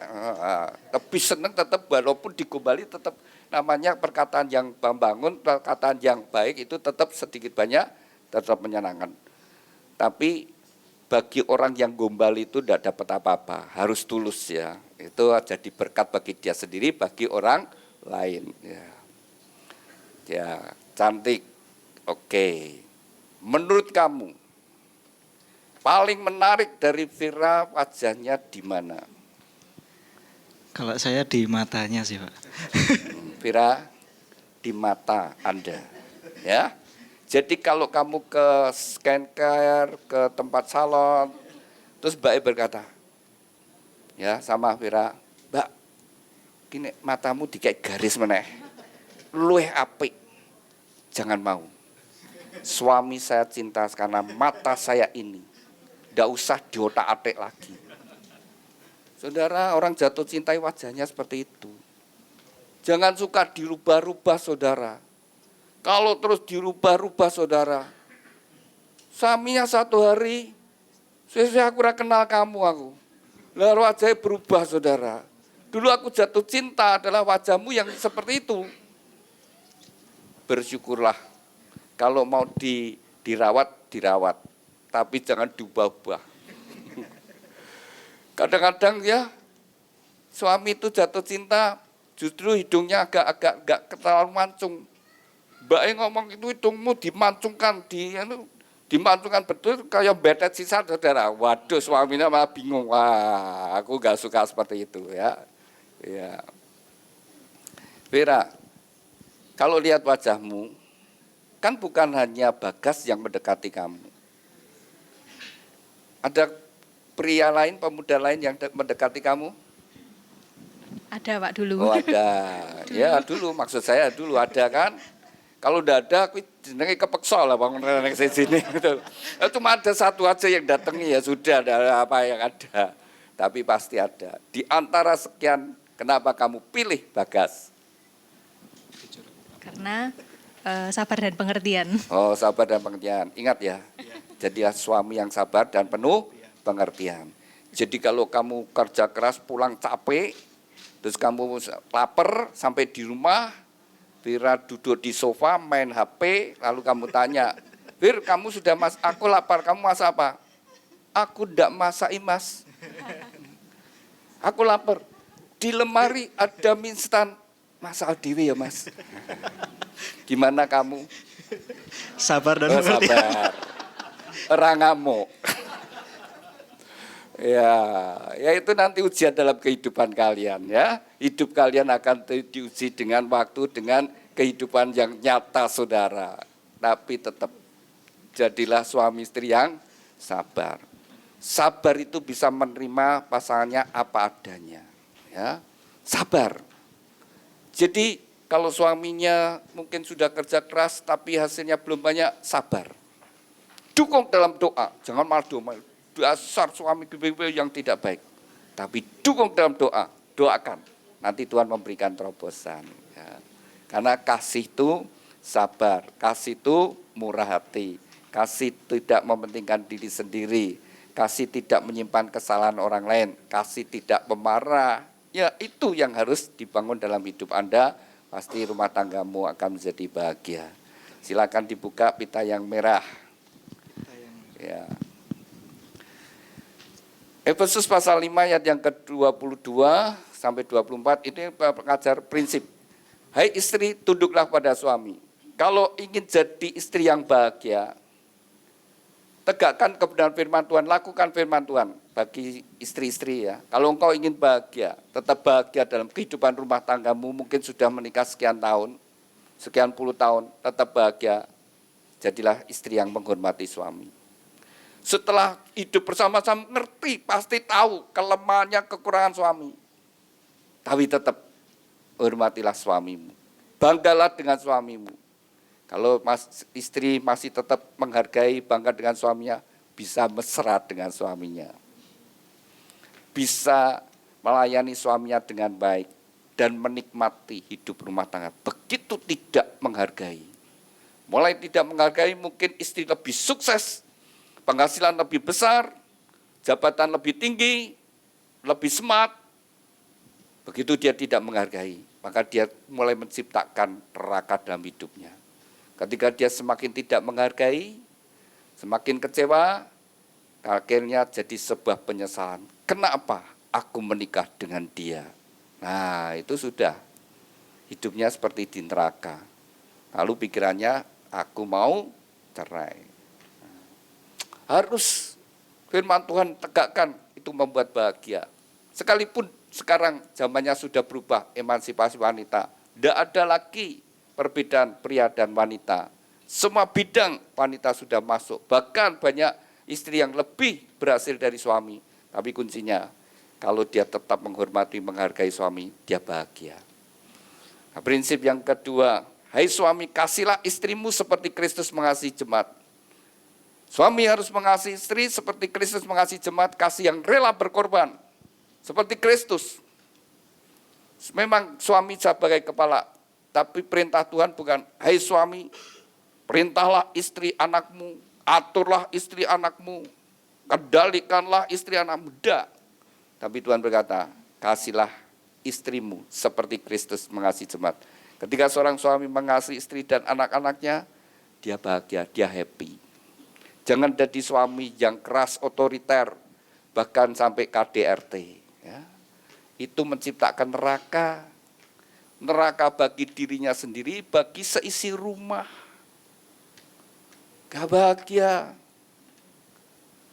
Tapi senang tetap walaupun digombali tetap namanya perkataan yang membangun, perkataan yang baik itu tetap sedikit banyak tetap menyenangkan. Tapi bagi orang yang gombal itu tidak dapat apa-apa, harus tulus ya. Itu jadi berkat bagi dia sendiri, bagi orang lain. Ya, cantik, oke. Menurut kamu, paling menarik dari Vira wajahnya di mana? Kalau saya di matanya sih Pak. Vira, di mata Anda, ya. Jadi kalau kamu ke skincare, ke tempat salon, terus Mbak E berkata, ya sama Vira, Mbak, gini matamu dikek garis meneh, luwih apik, jangan mau. Suami saya cinta karena mata saya ini, ndak usah diotak-atik lagi. Saudara, orang jatuh cintai wajahnya seperti itu. Jangan suka dirubah-rubah saudara. Kalau terus dirubah-rubah saudara, suaminya satu hari, saya kurang kenal kamu aku. Lalu wajahnya berubah saudara. Dulu aku jatuh cinta adalah wajahmu yang seperti itu. Bersyukurlah, kalau mau dirawat, tapi jangan diubah-ubah. Kadang-kadang ya, suami itu jatuh cinta, justru hidungnya agak terlalu mancung. Mbak E ngomong itu hidungmu dimancungkan, dimancungkan betul kayak betet sisa saudara. Waduh, suaminya malah bingung. Wah, aku gak suka seperti itu ya. Ya. Vira, kalau lihat wajahmu, kan bukan hanya Bagas yang mendekati kamu. Ada pria lain, pemuda lain yang mendekati kamu? Ada Pak dulu. Oh ada, ya dulu maksud saya dulu ada kan. Kalau udah ada, aku jenenge kepeksa lah bangun nenek sini. Cuma ada satu aja yang datangi ya sudah, ada apa yang ada. Tapi pasti ada. Di antara sekian, kenapa kamu pilih Bagas? Karena sabar dan pengertian. Oh sabar dan pengertian. Ingat ya, jadilah suami yang sabar dan penuh pengertian. Jadi kalau kamu kerja keras pulang capek, terus kamu lapar sampai di rumah, Vira duduk di sofa main HP, lalu kamu tanya, Vir kamu sudah aku lapar, kamu masak apa? Aku ndak masak Mas. Aku lapar. Di lemari ada mie instan, masak dewe ya Mas. Gimana kamu? Sabar dan pengertian. Sabar. Orang ngamuk. Ya itu nanti ujian dalam kehidupan kalian ya. Hidup kalian akan diuji dengan waktu, dengan kehidupan yang nyata saudara. Tapi tetap jadilah suami istri yang sabar. Sabar itu bisa menerima pasangannya apa adanya. Ya, sabar. Jadi kalau suaminya mungkin sudah kerja keras tapi hasilnya belum banyak, sabar. Dukung dalam doa, jangan malah doa. Dasar suami yang tidak baik. Tapi dukung dalam doa, doakan. Nanti Tuhan memberikan terobosan. Ya. Karena kasih itu sabar, kasih itu murah hati, kasih tidak mementingkan diri sendiri, kasih tidak menyimpan kesalahan orang lain, kasih tidak pemarah. Ya itu yang harus dibangun dalam hidup Anda, pasti rumah tanggamu akan menjadi bahagia. Silakan dibuka pita yang merah. Ya. Efesus pasal 5 ayat yang ke-22 sampai 24 ini mengajar prinsip. Hai istri, tunduklah pada suami. Kalau ingin jadi istri yang bahagia, tegakkan kebenaran firman Tuhan, lakukan firman Tuhan bagi istri-istri ya. Kalau engkau ingin bahagia, tetap bahagia dalam kehidupan rumah tanggamu, mungkin sudah menikah sekian tahun, sekian puluh tahun, tetap bahagia. Jadilah istri yang menghormati suami. Setelah hidup bersama-sama ngerti, pasti tahu kelemahannya, kekurangan suami. Tapi tetap hormatilah suamimu. Banggalah dengan suamimu. Kalau istri masih tetap menghargai, bangga dengan suaminya, bisa mesra dengan suaminya, bisa melayani suaminya dengan baik, dan menikmati hidup rumah tangga. Begitu tidak menghargai. Mulai tidak menghargai, mungkin istri lebih sukses, penghasilan lebih besar, jabatan lebih tinggi, lebih smart. Begitu dia tidak menghargai, maka dia mulai menciptakan neraka dalam hidupnya. Ketika dia semakin tidak menghargai, semakin kecewa, akhirnya jadi sebuah penyesalan. Kenapa aku menikah dengan dia? Nah, itu sudah hidupnya seperti di neraka. Lalu pikirannya, aku mau cerai. Harus firman Tuhan tegakkan, itu membuat bahagia. Sekalipun sekarang zamannya sudah berubah, emansipasi wanita. Tidak ada lagi perbedaan pria dan wanita. Semua bidang wanita sudah masuk. Bahkan banyak istri yang lebih berhasil dari suami. Tapi kuncinya, kalau dia tetap menghormati, menghargai suami, dia bahagia. Nah, prinsip yang kedua, hai suami, kasihlah istrimu seperti Kristus mengasihi jemaat. Suami harus mengasihi istri seperti Kristus mengasihi jemaat, kasih yang rela berkorban. Seperti Kristus. Memang suami sebagai kepala, tapi perintah Tuhan bukan, hai suami, perintahlah istri anakmu, aturlah istri anakmu, kendalikanlah istri anakmu. Tidak. Tapi Tuhan berkata, kasihlah istrimu seperti Kristus mengasihi jemaat. Ketika seorang suami mengasihi istri dan anak-anaknya, dia bahagia, dia happy. Jangan jadi suami yang keras, otoriter, bahkan sampai KDRT. Ya. Itu menciptakan neraka. Neraka bagi dirinya sendiri, bagi seisi rumah. Gak bahagia.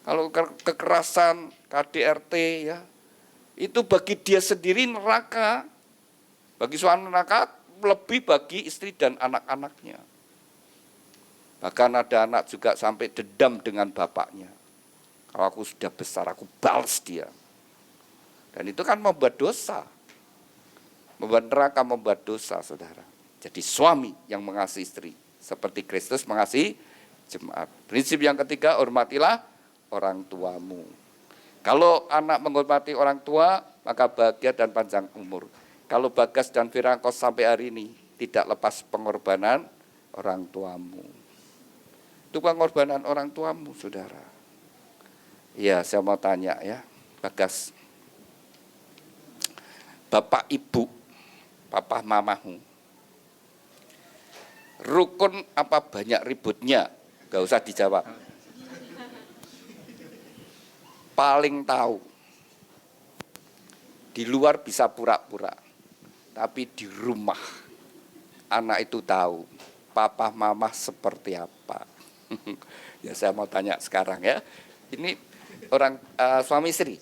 Kalau kekerasan, KDRT, ya, itu bagi dia sendiri neraka. Bagi suami neraka, lebih bagi istri dan anak-anaknya. Bahkan ada anak juga sampai dendam dengan bapaknya. Kalau aku sudah besar, aku balas dia. Dan itu kan membuat dosa. Membuat neraka, membuat dosa, saudara. Jadi suami yang mengasihi istri. Seperti Kristus mengasihi jemaat. Prinsip yang ketiga, hormatilah orang tuamu. Kalau anak menghormati orang tua, maka bahagia dan panjang umur. Kalau Bagas dan Firangkos sampai hari ini tidak lepas pengorbanan orang tuamu. Itu pengorbanan orang tuamu, saudara. Iya, saya mau tanya ya, Bagas. Bapak ibu, papa mamamu, rukun apa banyak ributnya? Gak usah dijawab. Paling tahu. Di luar bisa pura-pura. Tapi di rumah anak itu tahu papa mama seperti apa. Ya saya mau tanya sekarang ya. Ini orang suami istri.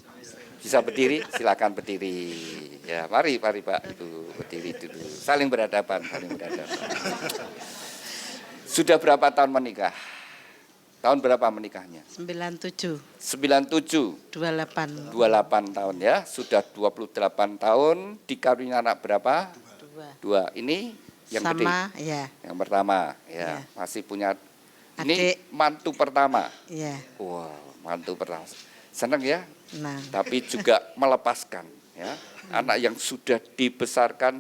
Bisa berdiri? Silakan berdiri. Ya, mari Pak Ibu berdiri dulu. Saling berhadapan, saling berhadapan. Sudah berapa tahun menikah? Tahun berapa menikahnya? 97. 97. 28. 28 tahun ya. Sudah 28 tahun. Dikaruniai anak berapa? 2. Ini yang gede. Sama, ya. Yang pertama, ya. Masih punya. Ini Adik. mantu pertama. Ya. Wow, mantu pertama. Senang ya? Nah. Tapi juga melepaskan ya. Anak yang sudah dibesarkan,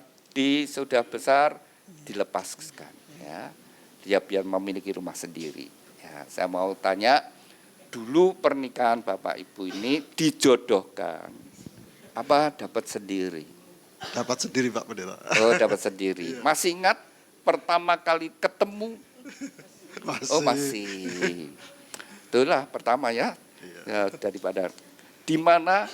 sudah besar, dilepaskan ya. Dia biar memiliki rumah sendiri. Ya, saya mau tanya, dulu pernikahan Bapak Ibu ini dijodohkan, apa dapat sendiri? Dapat sendiri Pak Pendeta. Oh, dapat sendiri. Masih ingat pertama kali ketemu? Masih. Oh, masih. Itulah pertama ya. Ya, daripada di mana?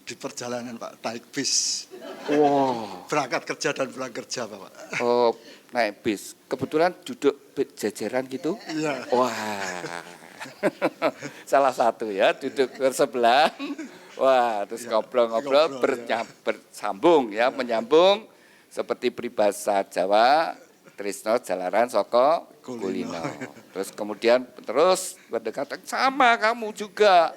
Di perjalanan Pak, naik bis. Wow. Berangkat kerja dan pulang kerja Pak. Oh, naik bis. Kebetulan duduk jajaran gitu? Iya. Wah. Salah satu ya, duduk bersebelah. Wah, terus ngobrol-ngobrol bersambung ya, menyambung seperti peribahasa Jawa, Trisno Jalaran Soko Kulino. Terus kemudian terus berdekatan, sama kamu juga.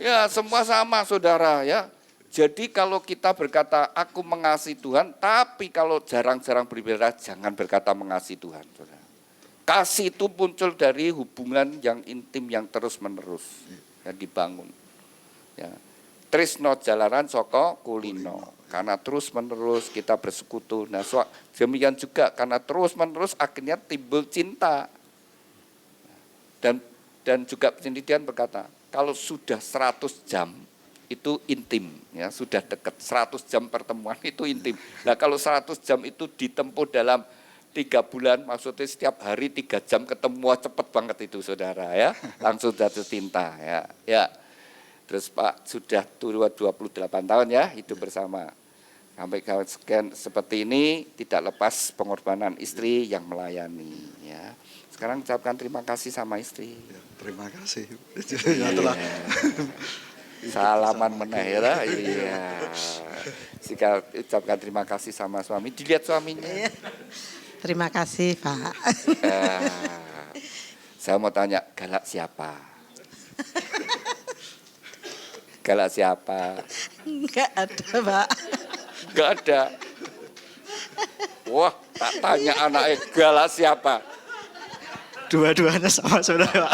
Ya, semua sama saudara ya. Jadi kalau kita berkata aku mengasihi Tuhan, tapi kalau jarang-jarang beribadah jangan berkata mengasihi Tuhan, saudara. Kasih itu muncul dari hubungan yang intim yang terus-menerus yang dibangun. Ya. Trisno jalaran soko kulino. Karena terus-menerus kita bersekutu. Nah, demikian juga karena terus-menerus akhirnya timbul cinta. Dan juga penelitian berkata, kalau sudah 100 jam itu intim, ya sudah dekat. 100 jam pertemuan itu intim. Nah, kalau 100 jam itu ditempuh dalam 3 bulan, maksudnya setiap hari 3 jam ketemu, cepet banget itu saudara ya, langsung jatuh cinta ya. Terus Pak sudah 28 tahun ya hidup bersama. Sampai sekian seperti ini tidak lepas pengorbanan istri yang melayani ya. Sekarang ucapkan terima kasih sama istri. Ya, terima kasih. Ya, telah. Salaman meneh ya. Iya. Jika ucapkan terima kasih sama suami, dilihat suaminya. Terima kasih, Pak. Saya mau tanya, galak siapa? Galak siapa? Enggak ada, Pak. Enggak ada. Wah, tak tanya anaknya galak siapa? Dua-duanya sama saudara.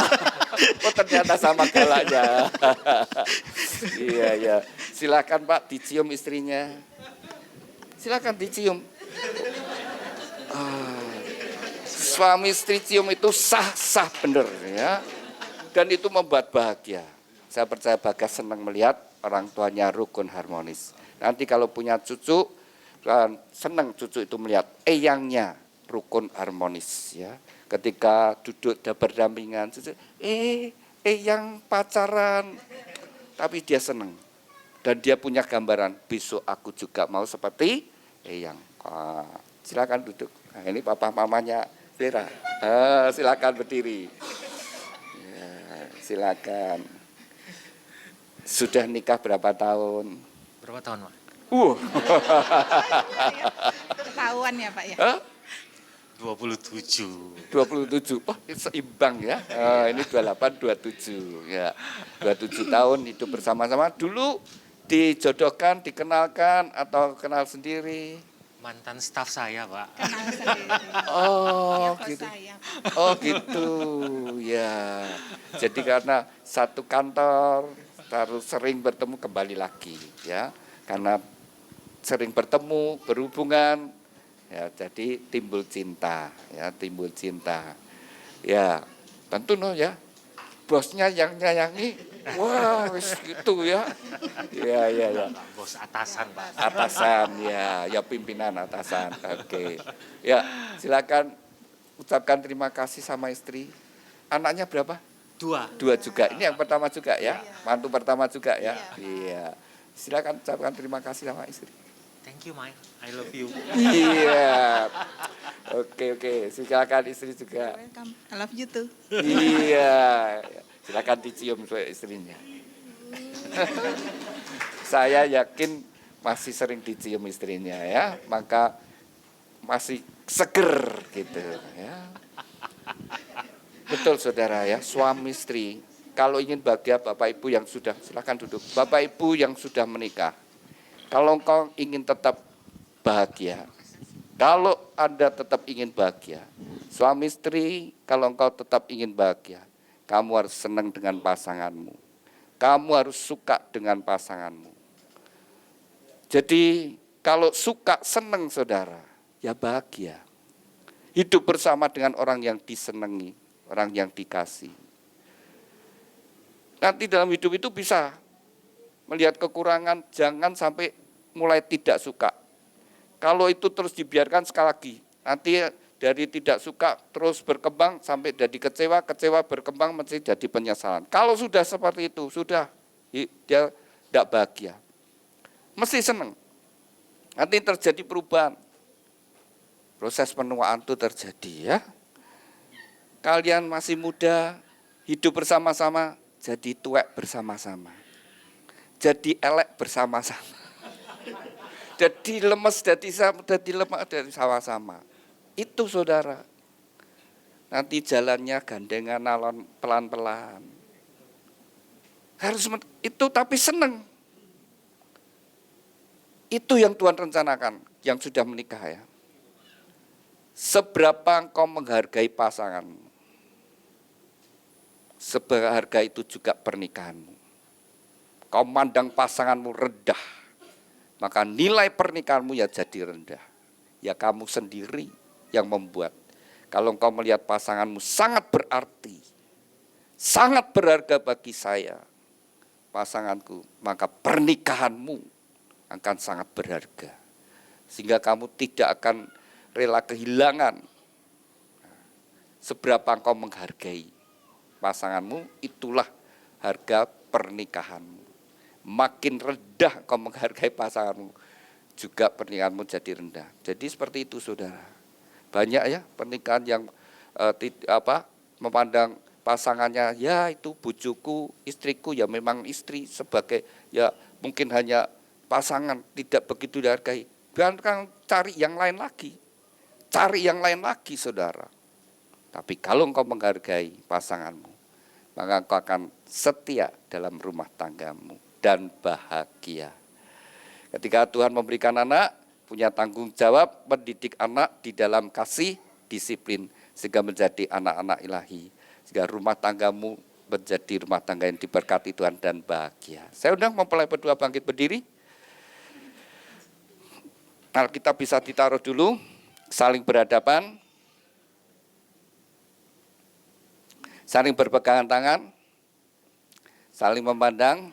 Oh, ternyata sama galaknya. Iya. Silakan Pak, dicium istrinya. Silakan dicium. Suami istri cium itu sah bener ya. Dan itu membuat bahagia. Saya percaya Bagas senang melihat orang tuanya rukun harmonis. Nanti kalau punya cucu, senang cucu itu melihat eyangnya rukun harmonis ya. Ketika duduk berdampingan, cucu, eyang pacaran, tapi dia senang. Dan dia punya gambaran, besok aku juga mau seperti eyang. Silakan duduk. Nah, ini papa mamanya Vera. Silakan berdiri. Ya, silakan. Sudah nikah berapa tahun? Berapa tahun, Pak? Ketahuan ya Pak ya? 27. 27. Oh, seimbang ya. Ini 28, 27. Ya, 27 tahun hidup bersama-sama. Dulu dijodohkan, dikenalkan atau kenal sendiri? Mantan staf saya, Pak. Kenal sendiri. Oh, Bos gitu. saya. Oh, gitu. Ya. Jadi karena satu kantor harus sering bertemu kembali lagi, ya. Karena sering bertemu, berhubungan, ya. Jadi timbul cinta, ya, timbul cinta. Ya, tentu ya. Bosnya yang nyayangi. Wah, gitu ya. Ya. Bos atasan, Pak. Atasan ya pimpinan atasan. Oke. Ya, silakan ucapkan terima kasih sama istri. Anaknya berapa? 2. 2 juga. Ini yang pertama juga ya. Mantu pertama juga ya. Iya. Silakan ucapkan terima kasih sama istri. Thank you, Mike. I love you. Iya. Oke. Silakan istri juga. Welcome. I love you too. Iya. Silakan dicium istrinya. Saya yakin masih sering dicium istrinya ya, maka masih seger gitu ya. Betul saudara ya, suami istri kalau ingin bahagia Bapak Ibu yang sudah, silakan duduk. Bapak Ibu yang sudah menikah, kalau engkau ingin tetap bahagia, kalau Anda tetap ingin bahagia, suami istri kalau engkau tetap ingin bahagia, kamu harus senang dengan pasanganmu. Kamu harus suka dengan pasanganmu. Jadi kalau suka senang saudara, ya bahagia. Hidup bersama dengan orang yang disenangi, orang yang dikasih. Nanti dalam hidup itu bisa melihat kekurangan, jangan sampai mulai tidak suka. Kalau itu terus dibiarkan sekali lagi, nanti dari tidak suka terus berkembang sampai jadi kecewa berkembang menjadi jadi penyesalan. Kalau sudah seperti itu, sudah dia tidak bahagia. Mesti senang. Nanti terjadi perubahan. Proses penuaan itu terjadi ya. Kalian masih muda, hidup bersama-sama, jadi tuek bersama-sama. Jadi elek bersama-sama. Jadi lemes, jadi lemah, dari sama-sama. Itu saudara. Nanti jalannya gandengan alon pelan-pelan. Harus itu tapi senang. Itu yang Tuhan rencanakan yang sudah menikah ya. seberapa engkau menghargai pasanganmu, seberharga itu juga pernikahanmu. Kau mandang pasanganmu rendah, maka nilai pernikahanmu ya jadi rendah. Ya kamu sendiri yang membuat. Kalau engkau melihat pasanganmu sangat berarti, sangat berharga bagi saya, pasanganku, maka pernikahanmu akan sangat berharga. Sehingga kamu tidak akan rela kehilangan. Seberapa engkau menghargai pasanganmu, itulah harga pernikahanmu. Makin rendah engkau menghargai pasanganmu, juga pernikahanmu jadi rendah. Jadi seperti itu saudara. Banyak ya pernikahan yang memandang pasangannya, ya itu bojoku, istriku, ya memang istri sebagai, ya mungkin hanya pasangan, tidak begitu dihargai. Biarkan cari yang lain lagi. Cari yang lain lagi saudara. Tapi kalau engkau menghargai pasanganmu, maka engkau akan setia dalam rumah tanggamu dan bahagia. Ketika Tuhan memberikan anak, punya tanggung jawab mendidik anak di dalam kasih, disiplin, sehingga menjadi anak-anak ilahi. Sehingga rumah tanggamu menjadi rumah tangga yang diberkati Tuhan dan bahagia. Saya undang mempelai berdua bangkit berdiri. Alkitab bisa ditaruh dulu, saling berhadapan, saling berpegangan tangan, saling memandang.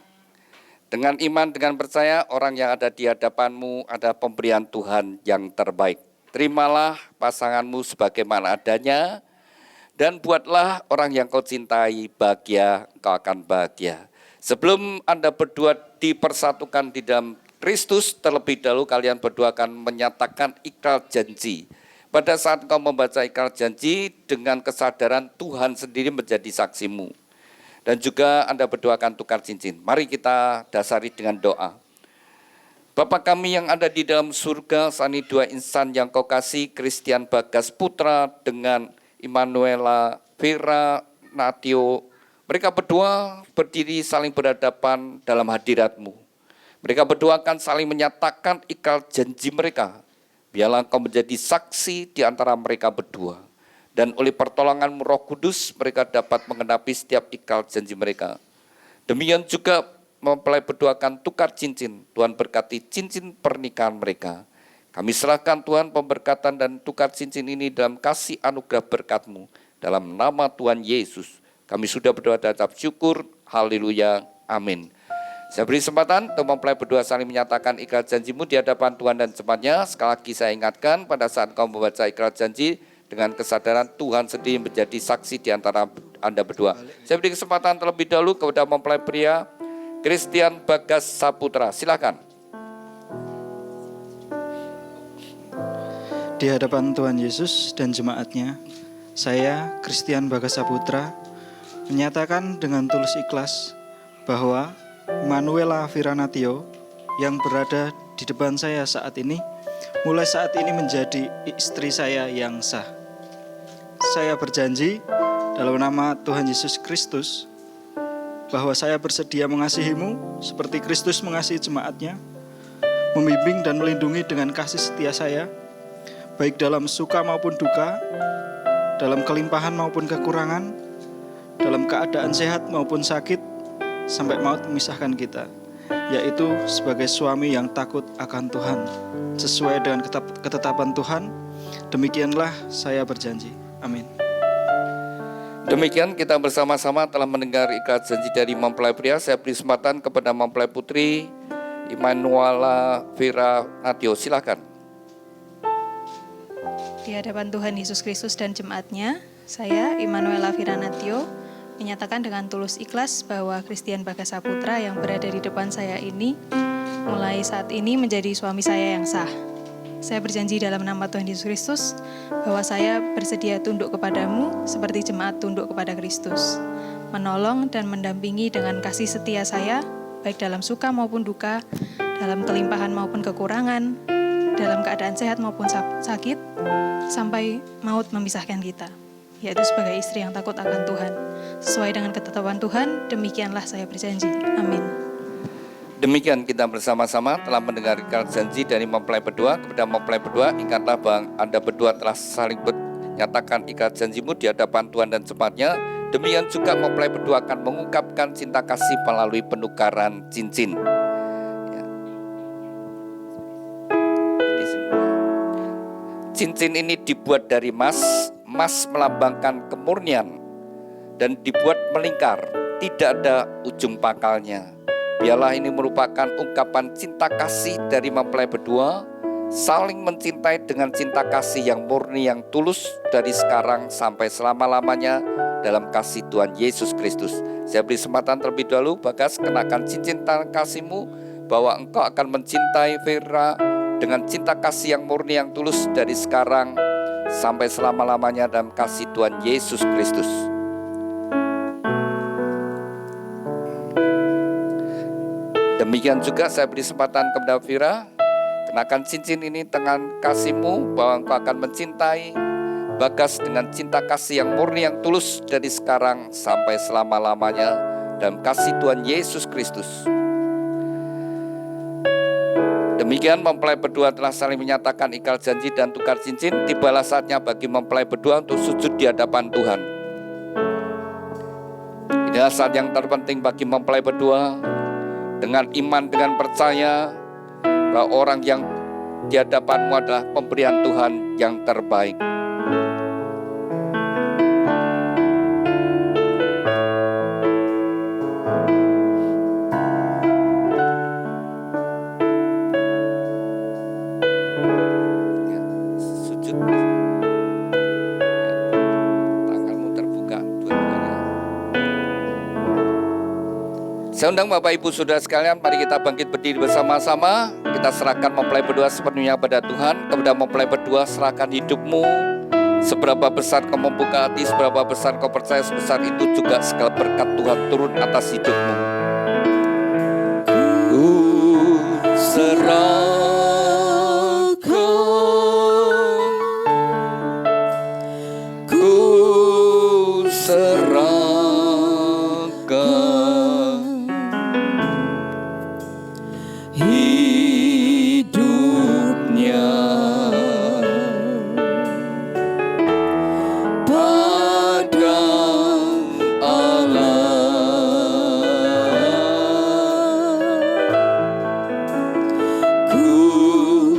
Dengan iman, dengan percaya, orang yang ada di hadapanmu ada pemberian Tuhan yang terbaik. Terimalah pasanganmu sebagaimana adanya, dan buatlah orang yang kau cintai bahagia, kau akan bahagia. Sebelum Anda berdua dipersatukan di dalam Kristus, terlebih dahulu kalian berdua akan menyatakan ikrar janji. Pada saat kau membaca ikrar janji, dengan kesadaran Tuhan sendiri menjadi saksimu. Dan juga Anda berdua akan tukar cincin. Mari kita dasari dengan doa. Bapa kami yang ada di dalam surga, saat ini dua insan yang kau kasih, Christian Bagas Putra dengan Immanuela Vera Natio. Mereka berdua berdiri saling berhadapan dalam hadirat-Mu. Mereka berdua akan saling menyatakan ikrar janji mereka. Biarlah Engkau menjadi saksi di antara mereka berdua. Dan oleh pertolongan Roh Kudus, mereka dapat mengenapi setiap ikrar janji mereka. Demikian juga mempelai berdua akan tukar cincin. Tuhan berkati cincin pernikahan mereka. Kami serahkan Tuhan pemberkatan dan tukar cincin ini dalam kasih anugerah berkat-Mu. Dalam nama Tuhan Yesus, kami sudah berdoa dan ucap syukur. Haleluya. Amin. Saya beri kesempatan untuk mempelai berdua saling menyatakan ikrar janji-Mu di hadapan Tuhan dan jemaatnya. Sekali lagi saya ingatkan, pada saat kau membaca ikrar janji, dengan kesadaran Tuhan sendiri menjadi saksi di antara Anda berdua. Saya beri kesempatan terlebih dahulu kepada mempelai pria, Christian Bagas Saputra. Silakan. Di hadapan Tuhan Yesus dan jemaatnya, saya, Christian Bagas Saputra, menyatakan dengan tulus ikhlas bahwa Immanuela Viranatio yang berada di depan saya saat ini, mulai saat ini menjadi istri saya yang sah. Saya berjanji dalam nama Tuhan Yesus Kristus bahwa saya bersedia mengasihimu seperti Kristus mengasihi jemaatnya, membimbing dan melindungi dengan kasih setia saya, baik dalam suka maupun duka, dalam kelimpahan maupun kekurangan, dalam keadaan sehat maupun sakit, sampai maut memisahkan kita, yaitu sebagai suami yang takut akan Tuhan, sesuai dengan ketetapan Tuhan. Demikianlah saya berjanji. Amin. Demikian kita bersama-sama telah mendengar ikrar janji dari mempelai pria. Saya beri kesempatan kepada mempelai putri, Immanuela Vera Natio. Silakan. Di hadapan Tuhan Yesus Kristus dan jemaatnya, saya, Immanuela Vera Natio, menyatakan dengan tulus ikhlas bahwa Christian Bagas Saputra yang berada di depan saya ini, mulai saat ini menjadi suami saya yang sah. Saya berjanji dalam nama Tuhan Yesus Kristus bahwa saya bersedia tunduk kepadamu seperti jemaat tunduk kepada Kristus, menolong dan mendampingi dengan kasih setia saya, baik dalam suka maupun duka, dalam kelimpahan maupun kekurangan, dalam keadaan sehat maupun sakit, sampai maut memisahkan kita, yaitu sebagai istri yang takut akan Tuhan. Sesuai dengan ketetapan Tuhan, demikianlah saya berjanji. Amin. Demikian kita bersama-sama telah mendengarkan janji dari mempelai berdua kepada mempelai berdua. Ingatlah bahwa Anda berdua telah saling menyatakan ikat janjimu di hadapan Tuhan dan jemaatnya. Demikian juga mempelai berdua akan mengungkapkan cinta kasih melalui penukaran cincin. Ya. Cincin ini dibuat dari emas. Emas melambangkan kemurnian dan dibuat melingkar, tidak ada ujung pangkalnya. Biarlah ini merupakan ungkapan cinta kasih dari mempelai berdua, saling mencintai dengan cinta kasih yang murni, yang tulus dari sekarang sampai selama-lamanya dalam kasih Tuhan Yesus Kristus. Saya beri kesempatan terlebih dahulu, Bagas, kenakan cincin tangan kasihmu, bahwa engkau akan mencintai Vera dengan cinta kasih yang murni, yang tulus dari sekarang sampai selama-lamanya dalam kasih Tuhan Yesus Kristus. Demikian juga saya beri kesempatan kepada Vira, kenakan cincin ini dengan kasihmu, bahwa engkau akan mencintai Bagas dengan cinta kasih yang murni, yang tulus dari sekarang sampai selama-lamanya dalam kasih Tuhan Yesus Kristus. Demikian mempelai berdua telah saling menyatakan ikrar janji dan tukar cincin. Tibalah saatnya bagi mempelai berdua untuk sujud di hadapan Tuhan. Inilah saat yang terpenting bagi mempelai berdua. Dengan iman, dengan percaya bahwa orang yang di hadapanmu adalah pemberian Tuhan yang terbaik. Sujud. Tanganmu terbuka dua-duanya. Saya undang Bapak Ibu Saudara sekalian, mari kita bangkit berdiri bersama-sama. Kita serahkan mempelai berdua sepenuhnya pada Tuhan. Kepada mempelai berdua, serahkan hidupmu. Seberapa besar kau membuka hati, seberapa besar kau percaya, sebesar itu juga segala berkat Tuhan turun atas hidupmu. Ku serahkan, ku serahkan hidupnya pada Allah. Ku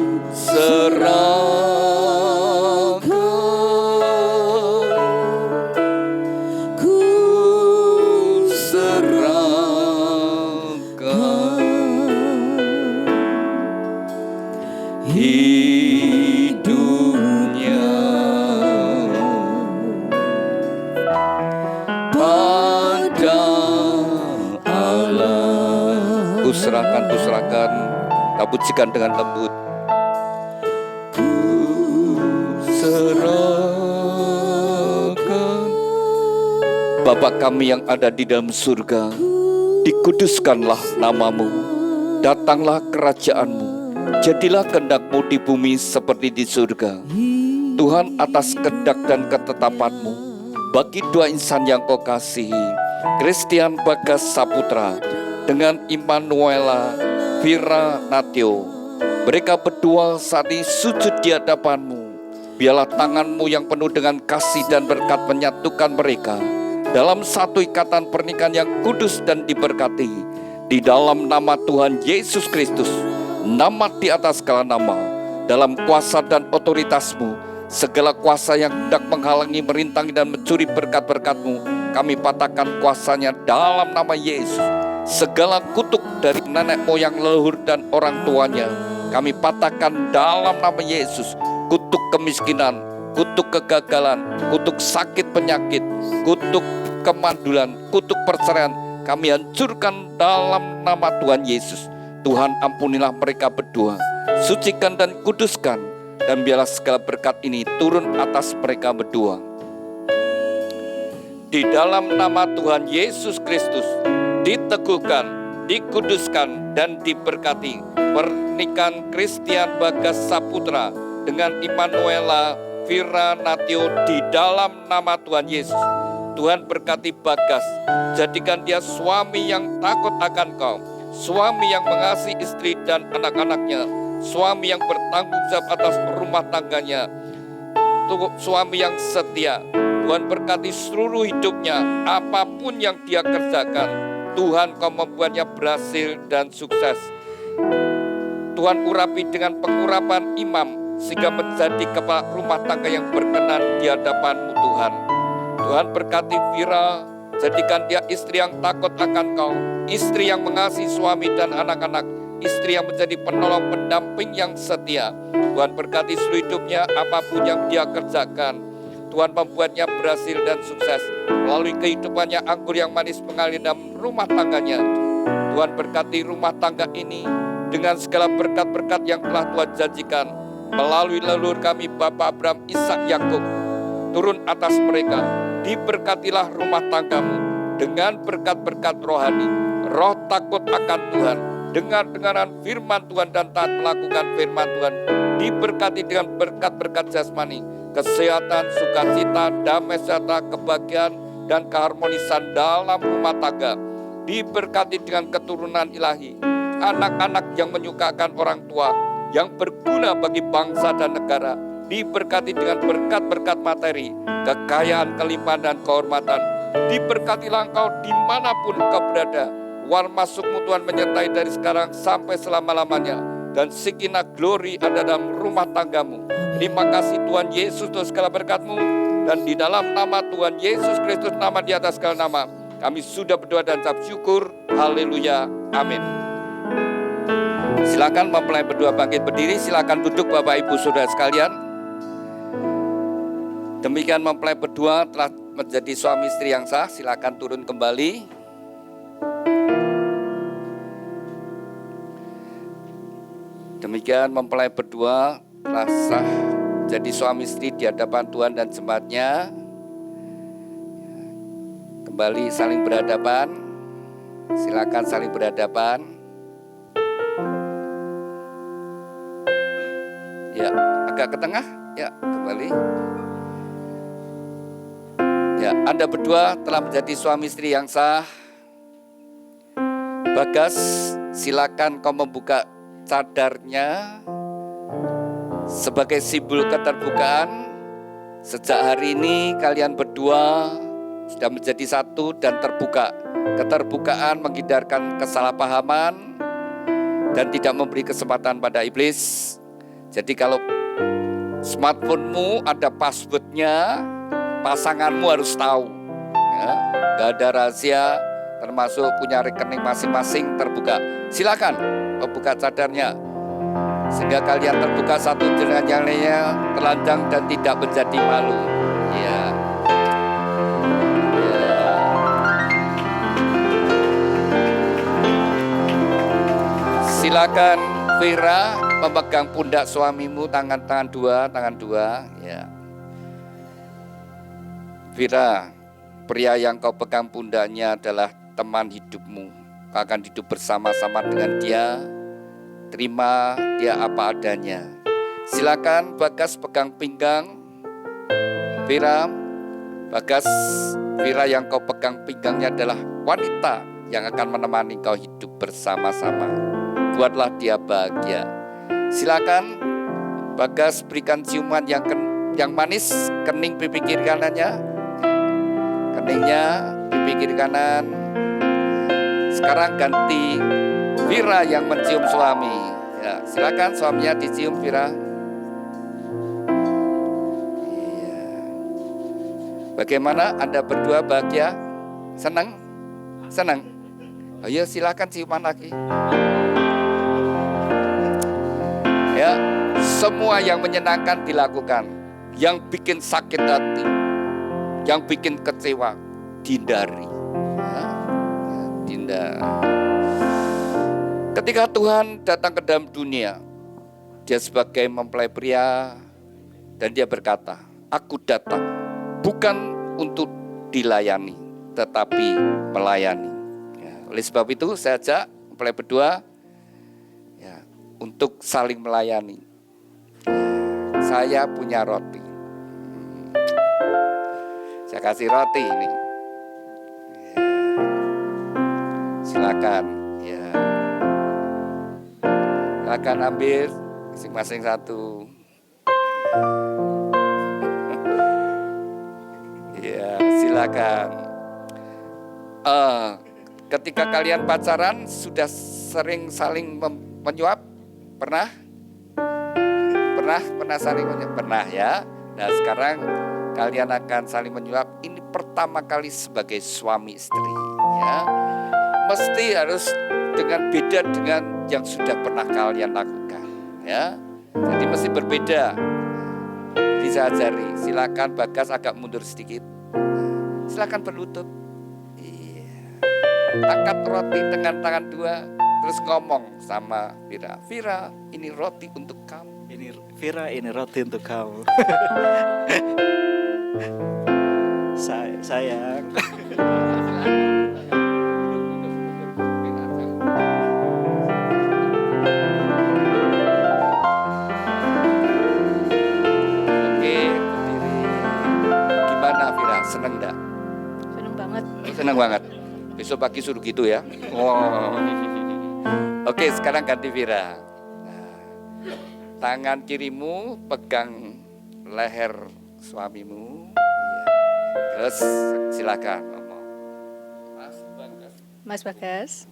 serahkan, ku serahkan hidupnya pada Allah. Ku serahkan, kau pujikan dengan lembut. Ku serahkan. Bapa kami yang ada di dalam surga, dikuduskanlah namamu, datanglah kerajaanmu, jadilah kehendak-Mu di bumi seperti di surga. Tuhan, atas kehendak dan ketetapan-Mu, bagi dua insan yang Kau kasihi, Christian Bagas Saputra dengan Immanuela Viranatio, mereka berdua saat ini sujud di hadapan-Mu. Biarlah tangan-Mu yang penuh dengan kasih dan berkat menyatukan mereka dalam satu ikatan pernikahan yang kudus dan diberkati. Di dalam nama Tuhan Yesus Kristus, nama di atas segala nama, dalam kuasa dan otoritas-Mu, segala kuasa yang hendak menghalangi, merintangi dan mencuri berkat-berkat-Mu, kami patahkan kuasanya dalam nama Yesus. Segala kutuk dari nenek moyang, leluhur dan orang tuanya, kami patahkan dalam nama Yesus. Kutuk kemiskinan, kutuk kegagalan, kutuk sakit penyakit, kutuk kemandulan, kutuk perceraian, kami hancurkan dalam nama Tuhan Yesus. Tuhan, ampunilah mereka berdua, sucikan dan kuduskan, dan biarlah segala berkat ini turun atas mereka berdua. Di dalam nama Tuhan Yesus Kristus, diteguhkan, dikuduskan, dan diberkati pernikahan Christian Bagas Saputra dengan Immanuela Viranatio di dalam nama Tuhan Yesus. Tuhan berkati Bagas, jadikan dia suami yang takut akan Kau, suami yang mengasihi istri dan anak-anaknya, suami yang bertanggung jawab atas rumah tangganya, suami yang setia. Tuhan berkati seluruh hidupnya, apapun yang dia kerjakan, Tuhan Kau membuatnya berhasil dan sukses. Tuhan urapi dengan pengurapan imam, sehingga menjadi kepala rumah tangga yang berkenan di hadapan-Mu Tuhan. Tuhan berkati Vira, jadikan dia istri yang takut akan Kau, istri yang mengasihi suami dan anak-anak, istri yang menjadi penolong pendamping yang setia. Tuhan berkati seluruh hidupnya, apapun yang dia kerjakan, Tuhan membuatnya berhasil dan sukses. Melalui kehidupannya, anggur yang manis mengalir dalam rumah tangganya. Tuhan berkati rumah tangga ini dengan segala berkat-berkat yang telah Tuhan janjikan. Melalui leluhur kami Bapak Abraham, Ishak, Yakub, turun atas mereka. Diberkatilah rumah tanggamu dengan berkat-berkat rohani, roh takut akan Tuhan, dengar-dengaran firman Tuhan dan taat melakukan firman Tuhan. Diberkati dengan berkat-berkat jasmani, kesehatan, sukacita, damai sejahtera, kebahagiaan, dan keharmonisan dalam rumah tangga. Diberkati dengan keturunan ilahi, anak-anak yang menyukakan orang tua, yang berguna bagi bangsa dan negara. Diberkati dengan berkat-berkat materi, kekayaan, kelimpahan, dan kehormatan. Diberkatilah engkau dimanapun engkau berada. Keluar masukmu Tuhan menyertai dari sekarang sampai selama-lamanya. Dan sakinah glory ada dalam rumah tanggamu. Terima kasih Tuhan Yesus untuk segala berkat-Mu. Dan di dalam nama Tuhan Yesus Kristus, nama di atas segala nama, kami sudah berdoa dan ucap syukur. Haleluya. Amin. Silakan mempelai berdua bangkit berdiri. Silakan duduk Bapak Ibu Saudara sekalian. Demikian mempelai berdua telah menjadi suami istri yang sah. Silakan turun kembali. Demikian mempelai berdua telah sah jadi suami istri di hadapan Tuhan dan jemaatnya. Kembali saling berhadapan. Silakan saling berhadapan. Ya, agak ke tengah. Ya, kembali. Ya, Anda berdua telah menjadi suami istri yang sah. Bagas, silakan kau membuka cadarnya sebagai simbol keterbukaan. Sejak hari ini kalian berdua sudah menjadi satu dan terbuka. Keterbukaan menghindarkan kesalahpahaman dan tidak memberi kesempatan pada iblis. Jadi kalau smartphone-mu ada password-nya, pasanganmu harus tahu. Ya, gak ada rahasia, termasuk punya rekening masing-masing terbuka. Silakan membuka cadarnya sehingga kalian terbuka satu dengan yang lainnya, telanjang dan tidak menjadi malu. Ya. Silakan Vira memegang pundak suamimu, tangan dua. Ya. Vira, pria yang kau pegang pundaknya adalah teman hidupmu. Kau akan hidup bersama-sama dengan dia. Terima dia apa adanya. Silakan Bagas pegang pinggang Vira. Bagas, Vira yang kau pegang pinggangnya adalah wanita yang akan menemani kau hidup bersama-sama. Buatlah dia bahagia. Silakan Bagas berikan ciuman yang manis kening pipi kiri kanannya. Keningnya pipi kiri kanan. Sekarang ganti Vira yang mencium suami. Ya, silakan suaminya dicium Vira. Iya. Bagaimana Anda berdua bahagia? Senang? Senang? Ayo silakan ciuman lagi. Ya, semua yang menyenangkan dilakukan. Yang bikin sakit hati, yang bikin kecewa, dihindari. Ya, dihindari. Ketika Tuhan datang ke dalam dunia, dia sebagai mempelai pria, dan dia berkata, aku datang bukan untuk dilayani, tetapi melayani. Ya, oleh sebab itu saya ajak mempelai berdua ya, untuk saling melayani. Saya punya roti. Saya kasih roti ini. Ya. Silakan. Ya. Silakan ambil masing-masing satu. Ya, silakan. Ketika kalian pacaran sudah sering saling menyuap? Pernah saling menyuap? Pernah ya. Nah, sekarang kalian akan saling menyuap. Ini pertama kali sebagai suami istri ya. Mesti harus dengan beda dengan yang sudah pernah kalian lakukan ya. Jadi mesti berbeda. Jadi saya ajari, silakan Bagas agak mundur sedikit. Silakan berlutut. Iya. Angkat roti dengan tangan dua, terus ngomong sama Vira. Vira, ini roti untuk kamu. Vira, ini roti untuk kamu. Sayang. Seneng enggak? Seneng banget. Seneng banget. Besok pagi suruh gitu ya. Oh. Oke, sekarang ganti Vira. Nah, tangan kirimu pegang leher suamimu. Iya. Terus silakan ngomong. Mas Bagas.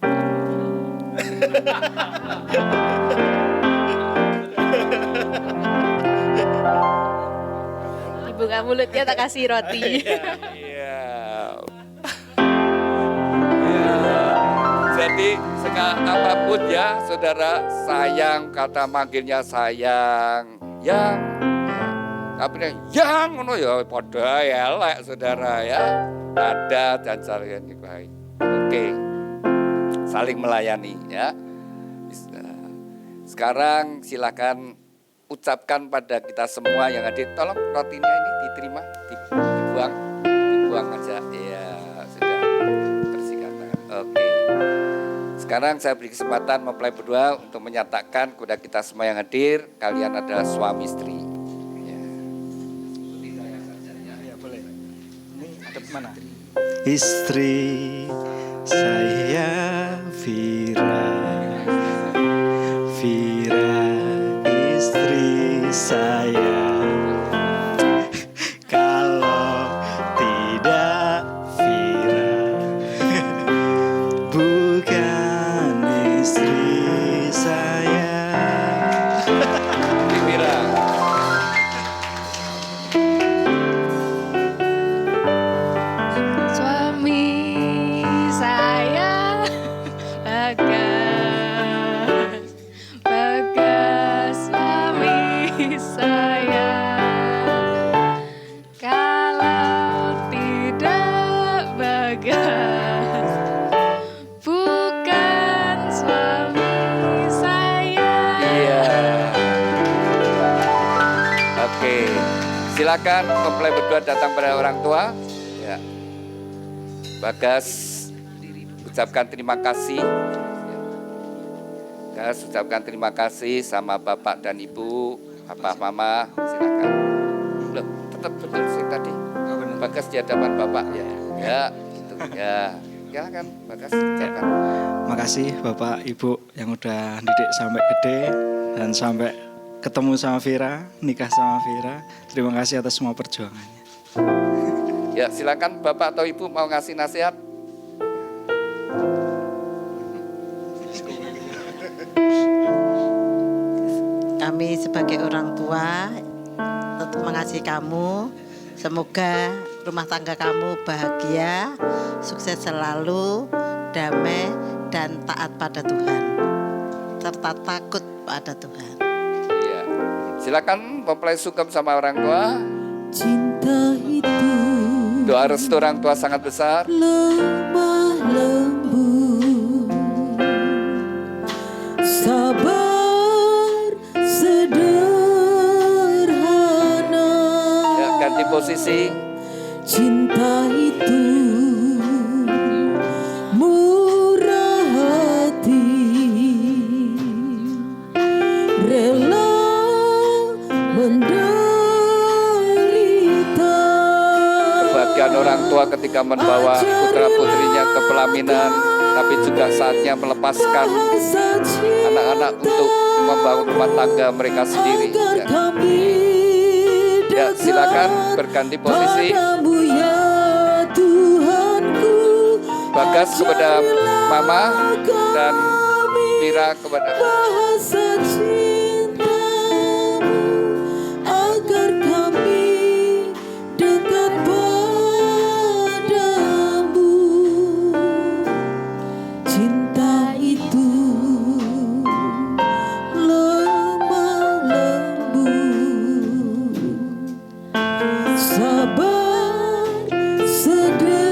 Buka mulutnya tak kasih roti. Iya. Jadi apapun ya saudara, sayang, kata manggilnya sayang, yang, tapi yang ngono ya padha elek saudara ya. Ada dan saling baik. Oke. Saling melayani ya. Sekarang silakan ucapkan pada kita semua yang hadir, tolong rotinya ini diterima, dibuang aja. Iya, sudah bersihkan tangan. Oke. Sekarang saya beri kesempatan mempelai berdua untuk menyatakan kepada kita semua yang hadir, kalian adalah suami istri. Ya. Ya boleh. Ini ada mana? Istri saya Vira, istri saya. Kalau tidak Vira, bukan istri saya. Vira. Suami saya Bagas suami saya. Kalau tidak Bagas, bukan suami saya. Iya. Oke. Silakan mempelai berdua datang pada orang tua. Ya. Bagas ucapkan terima kasih. Bagas ucapkan terima kasih sama Bapak dan Ibu, Papa, Mama. Silakan. Loh, tetap betul sih tadi. Bagas di hadapan Bapak ya. Ya, itu ya. Silakan Bagas ucapkan. Makasih Bapak Ibu yang udah didik sampai gede dan sampai ketemu sama Vira, nikah sama Vira. Terima kasih atas semua perjuangannya. Ya, silakan Bapak atau Ibu mau ngasih nasihat. Kami sebagai orang tua tentu mengasihi kamu. Semoga rumah tangga kamu bahagia, sukses selalu, damai dan taat pada Tuhan, serta takut pada Tuhan. Iya. Silakan mempelai sungkem sama orang tua. Cinta itu Doa restu orang tua sangat besar. lemah lembut, sabar sederhana. Ya, ganti posisi. Cinta itu murah hati, rela menderita. Kebahagiaan orang tua ketika membawa putra-putrinya ke pelaminan, tapi juga saatnya melepaskan anak-anak untuk membangun rumah tangga mereka sendiri. agar Ya. kami Ya, dekat silakan berganti posisi. padamu ya Tuhanku. Bagas kepada Mama dan Vira kepada Bahasa cintamu agar kami dekat padamu. Cinta itu lemah lembut, sabar sederhana.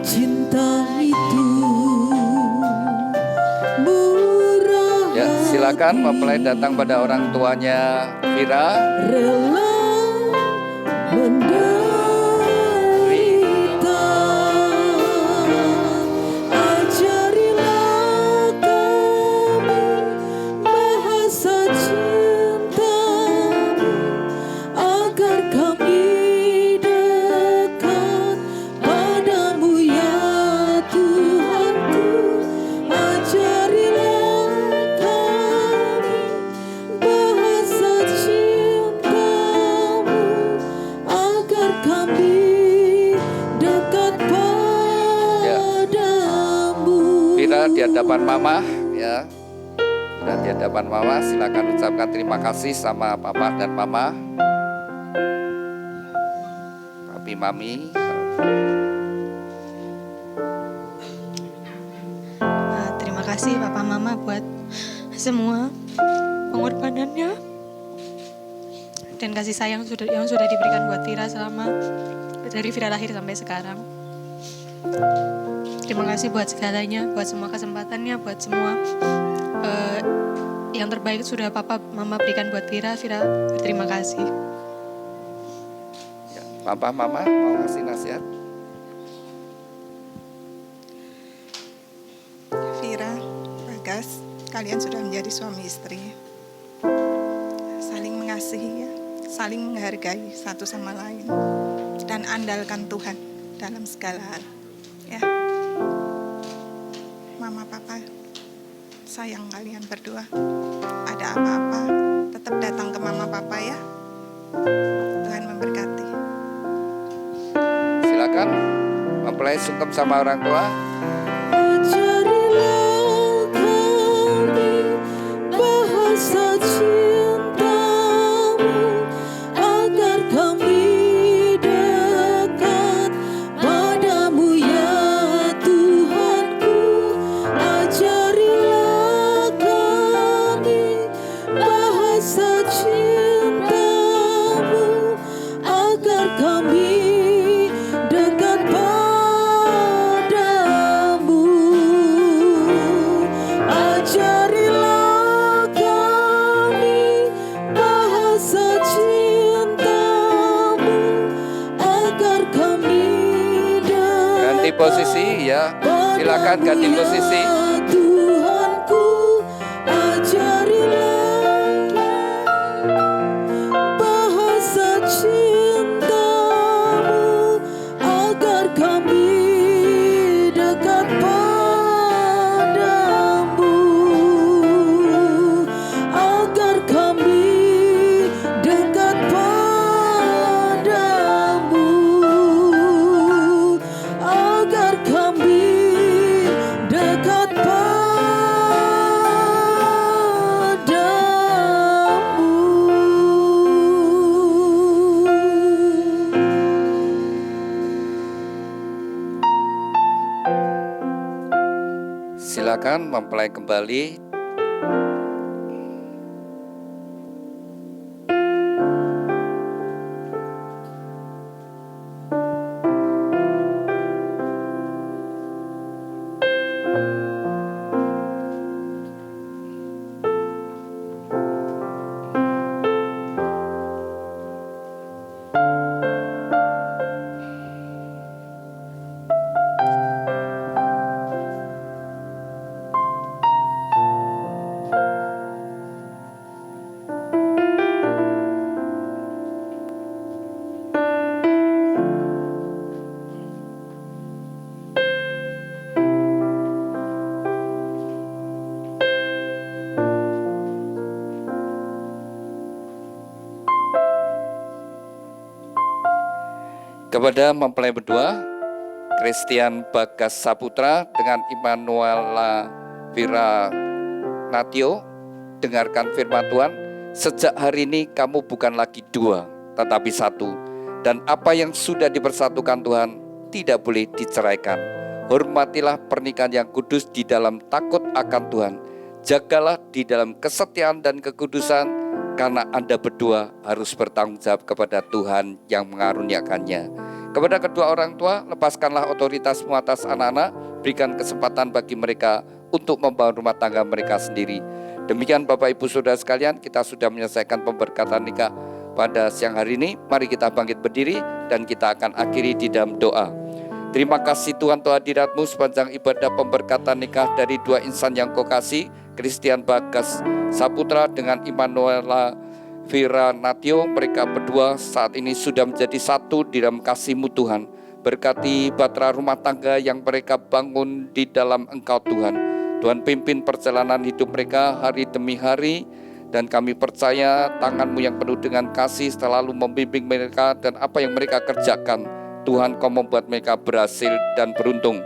Cinta itu murah Ya, silakan mempelai datang pada orang tuanya Vira. rela menderita. Ajarilah kami bahasa cintamu agar kami dekat padamu ya Tuhanku. Ajarilah kami bahasa cintamu agar kami dekat padamu. Vira di hadapan Mama, ya. Vira di hadapan Mama, silakan ucapkan terima kasih sama Papa dan Mama. Papi, Mami. Terima kasih Papa Mama buat semua pengorbanannya dan kasih sayang yang sudah diberikan buat Vira selama dari Vira lahir sampai sekarang. Terima kasih buat segalanya, buat semua kesempatannya, buat semua yang terbaik sudah Papa Mama berikan buat Vira. Vira berterima kasih. Ya, Papa, Mama mau kasih nasihat. Vira, Bagas, kalian sudah menjadi suami istri. Saling mengasihi ya, saling menghargai satu sama lain. Dan andalkan Tuhan dalam segala hal. Ya. Mama, Papa, sayang kalian berdua. Ada apa-apa, tetap datang ke Mama Papa ya. Tuhan memberkati. Silakan mempelai sungkem sama orang tua. Ajarilah kami bahasa cintamu agar kami dekat padamu ya Tuhanku. Ajarilah kami bahasa cintamu agar kami dekat padamu. Ajarilah kami bahasa cintamu agar kami Ganti posisi ya. Silakan ganti posisi. Tuhanku. Ajarilah bahasa cintamu agar kami dekat padamu, agar kami dekat padamu, agar kami dekat padamu. Silakan mempelai kembali. Kepada mempelai berdua, Christian Bagas Saputra dengan Immanuela Viranatio, dengarkan firman Tuhan. Sejak hari ini kamu bukan lagi dua, tetapi satu. Dan apa yang sudah dipersatukan Tuhan tidak boleh diceraikan. Hormatilah pernikahan yang kudus di dalam takut akan Tuhan. Jagalah di dalam kesetiaan dan kekudusan, karena Anda berdua harus bertanggung jawab kepada Tuhan yang mengaruniakannya. Kepada kedua orang tua, lepaskanlah otoritasmu atas anak-anak, berikan kesempatan bagi mereka untuk membangun rumah tangga mereka sendiri. Demikian Bapak Ibu Saudara sekalian, kita sudah menyelesaikan pemberkatan nikah pada siang hari ini. Mari kita bangkit berdiri dan kita akan akhiri di dalam doa. Terima kasih Tuhan untuk hadirat-Mu sepanjang ibadah pemberkatan nikah dari dua insan yang Kau kasih, Christian Bagas Saputra dengan Immanuela Viranatio. Mereka berdua saat ini sudah menjadi satu di dalam kasih-Mu Tuhan. Berkati bahtera rumah tangga yang mereka bangun di dalam Engkau Tuhan. Tuhan pimpin perjalanan hidup mereka hari demi hari, dan kami percaya tangan-Mu yang penuh dengan kasih selalu membimbing mereka, dan apa yang mereka kerjakan Tuhan Kau membuat mereka berhasil dan beruntung.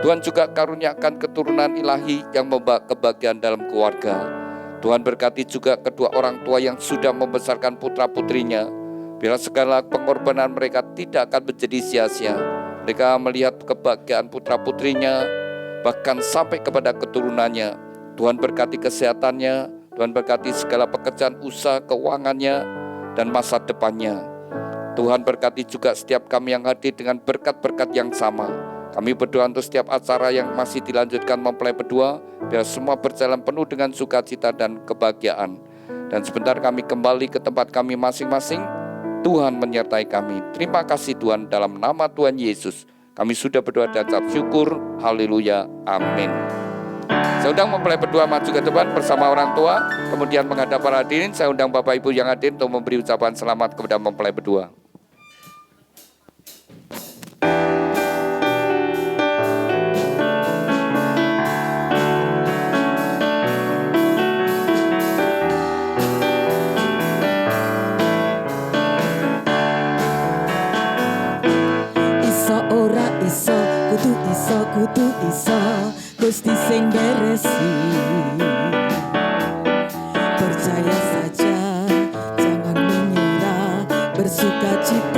Tuhan juga karuniakan keturunan ilahi yang membawa kebahagiaan dalam keluarga. Tuhan berkati juga kedua orang tua yang sudah membesarkan putra-putrinya. Biarlah segala pengorbanan mereka tidak akan menjadi sia-sia. Mereka melihat kebahagiaan putra-putrinya, bahkan sampai kepada keturunannya. Tuhan berkati kesehatannya, Tuhan berkati segala pekerjaan usaha, keuangannya, dan masa depannya. Tuhan berkati juga setiap kami yang hadir dengan berkat-berkat yang sama. Kami berdoa untuk setiap acara yang masih dilanjutkan mempelai berdua, biar semua berjalan penuh dengan sukacita dan kebahagiaan. Dan sebentar kami kembali ke tempat kami masing-masing. Tuhan menyertai kami. Terima kasih Tuhan, dalam nama Tuhan Yesus kami sudah berdoa dan ucap syukur. Haleluya, amin. Saya undang mempelai berdua maju ke depan bersama orang tua, kemudian menghadap para hadirin. Saya undang Bapak Ibu yang hadir untuk memberi ucapan selamat kepada mempelai berdua. Kudu iso Gusti sing beresi. Percaya saja, jangan menyerah, bersuka cita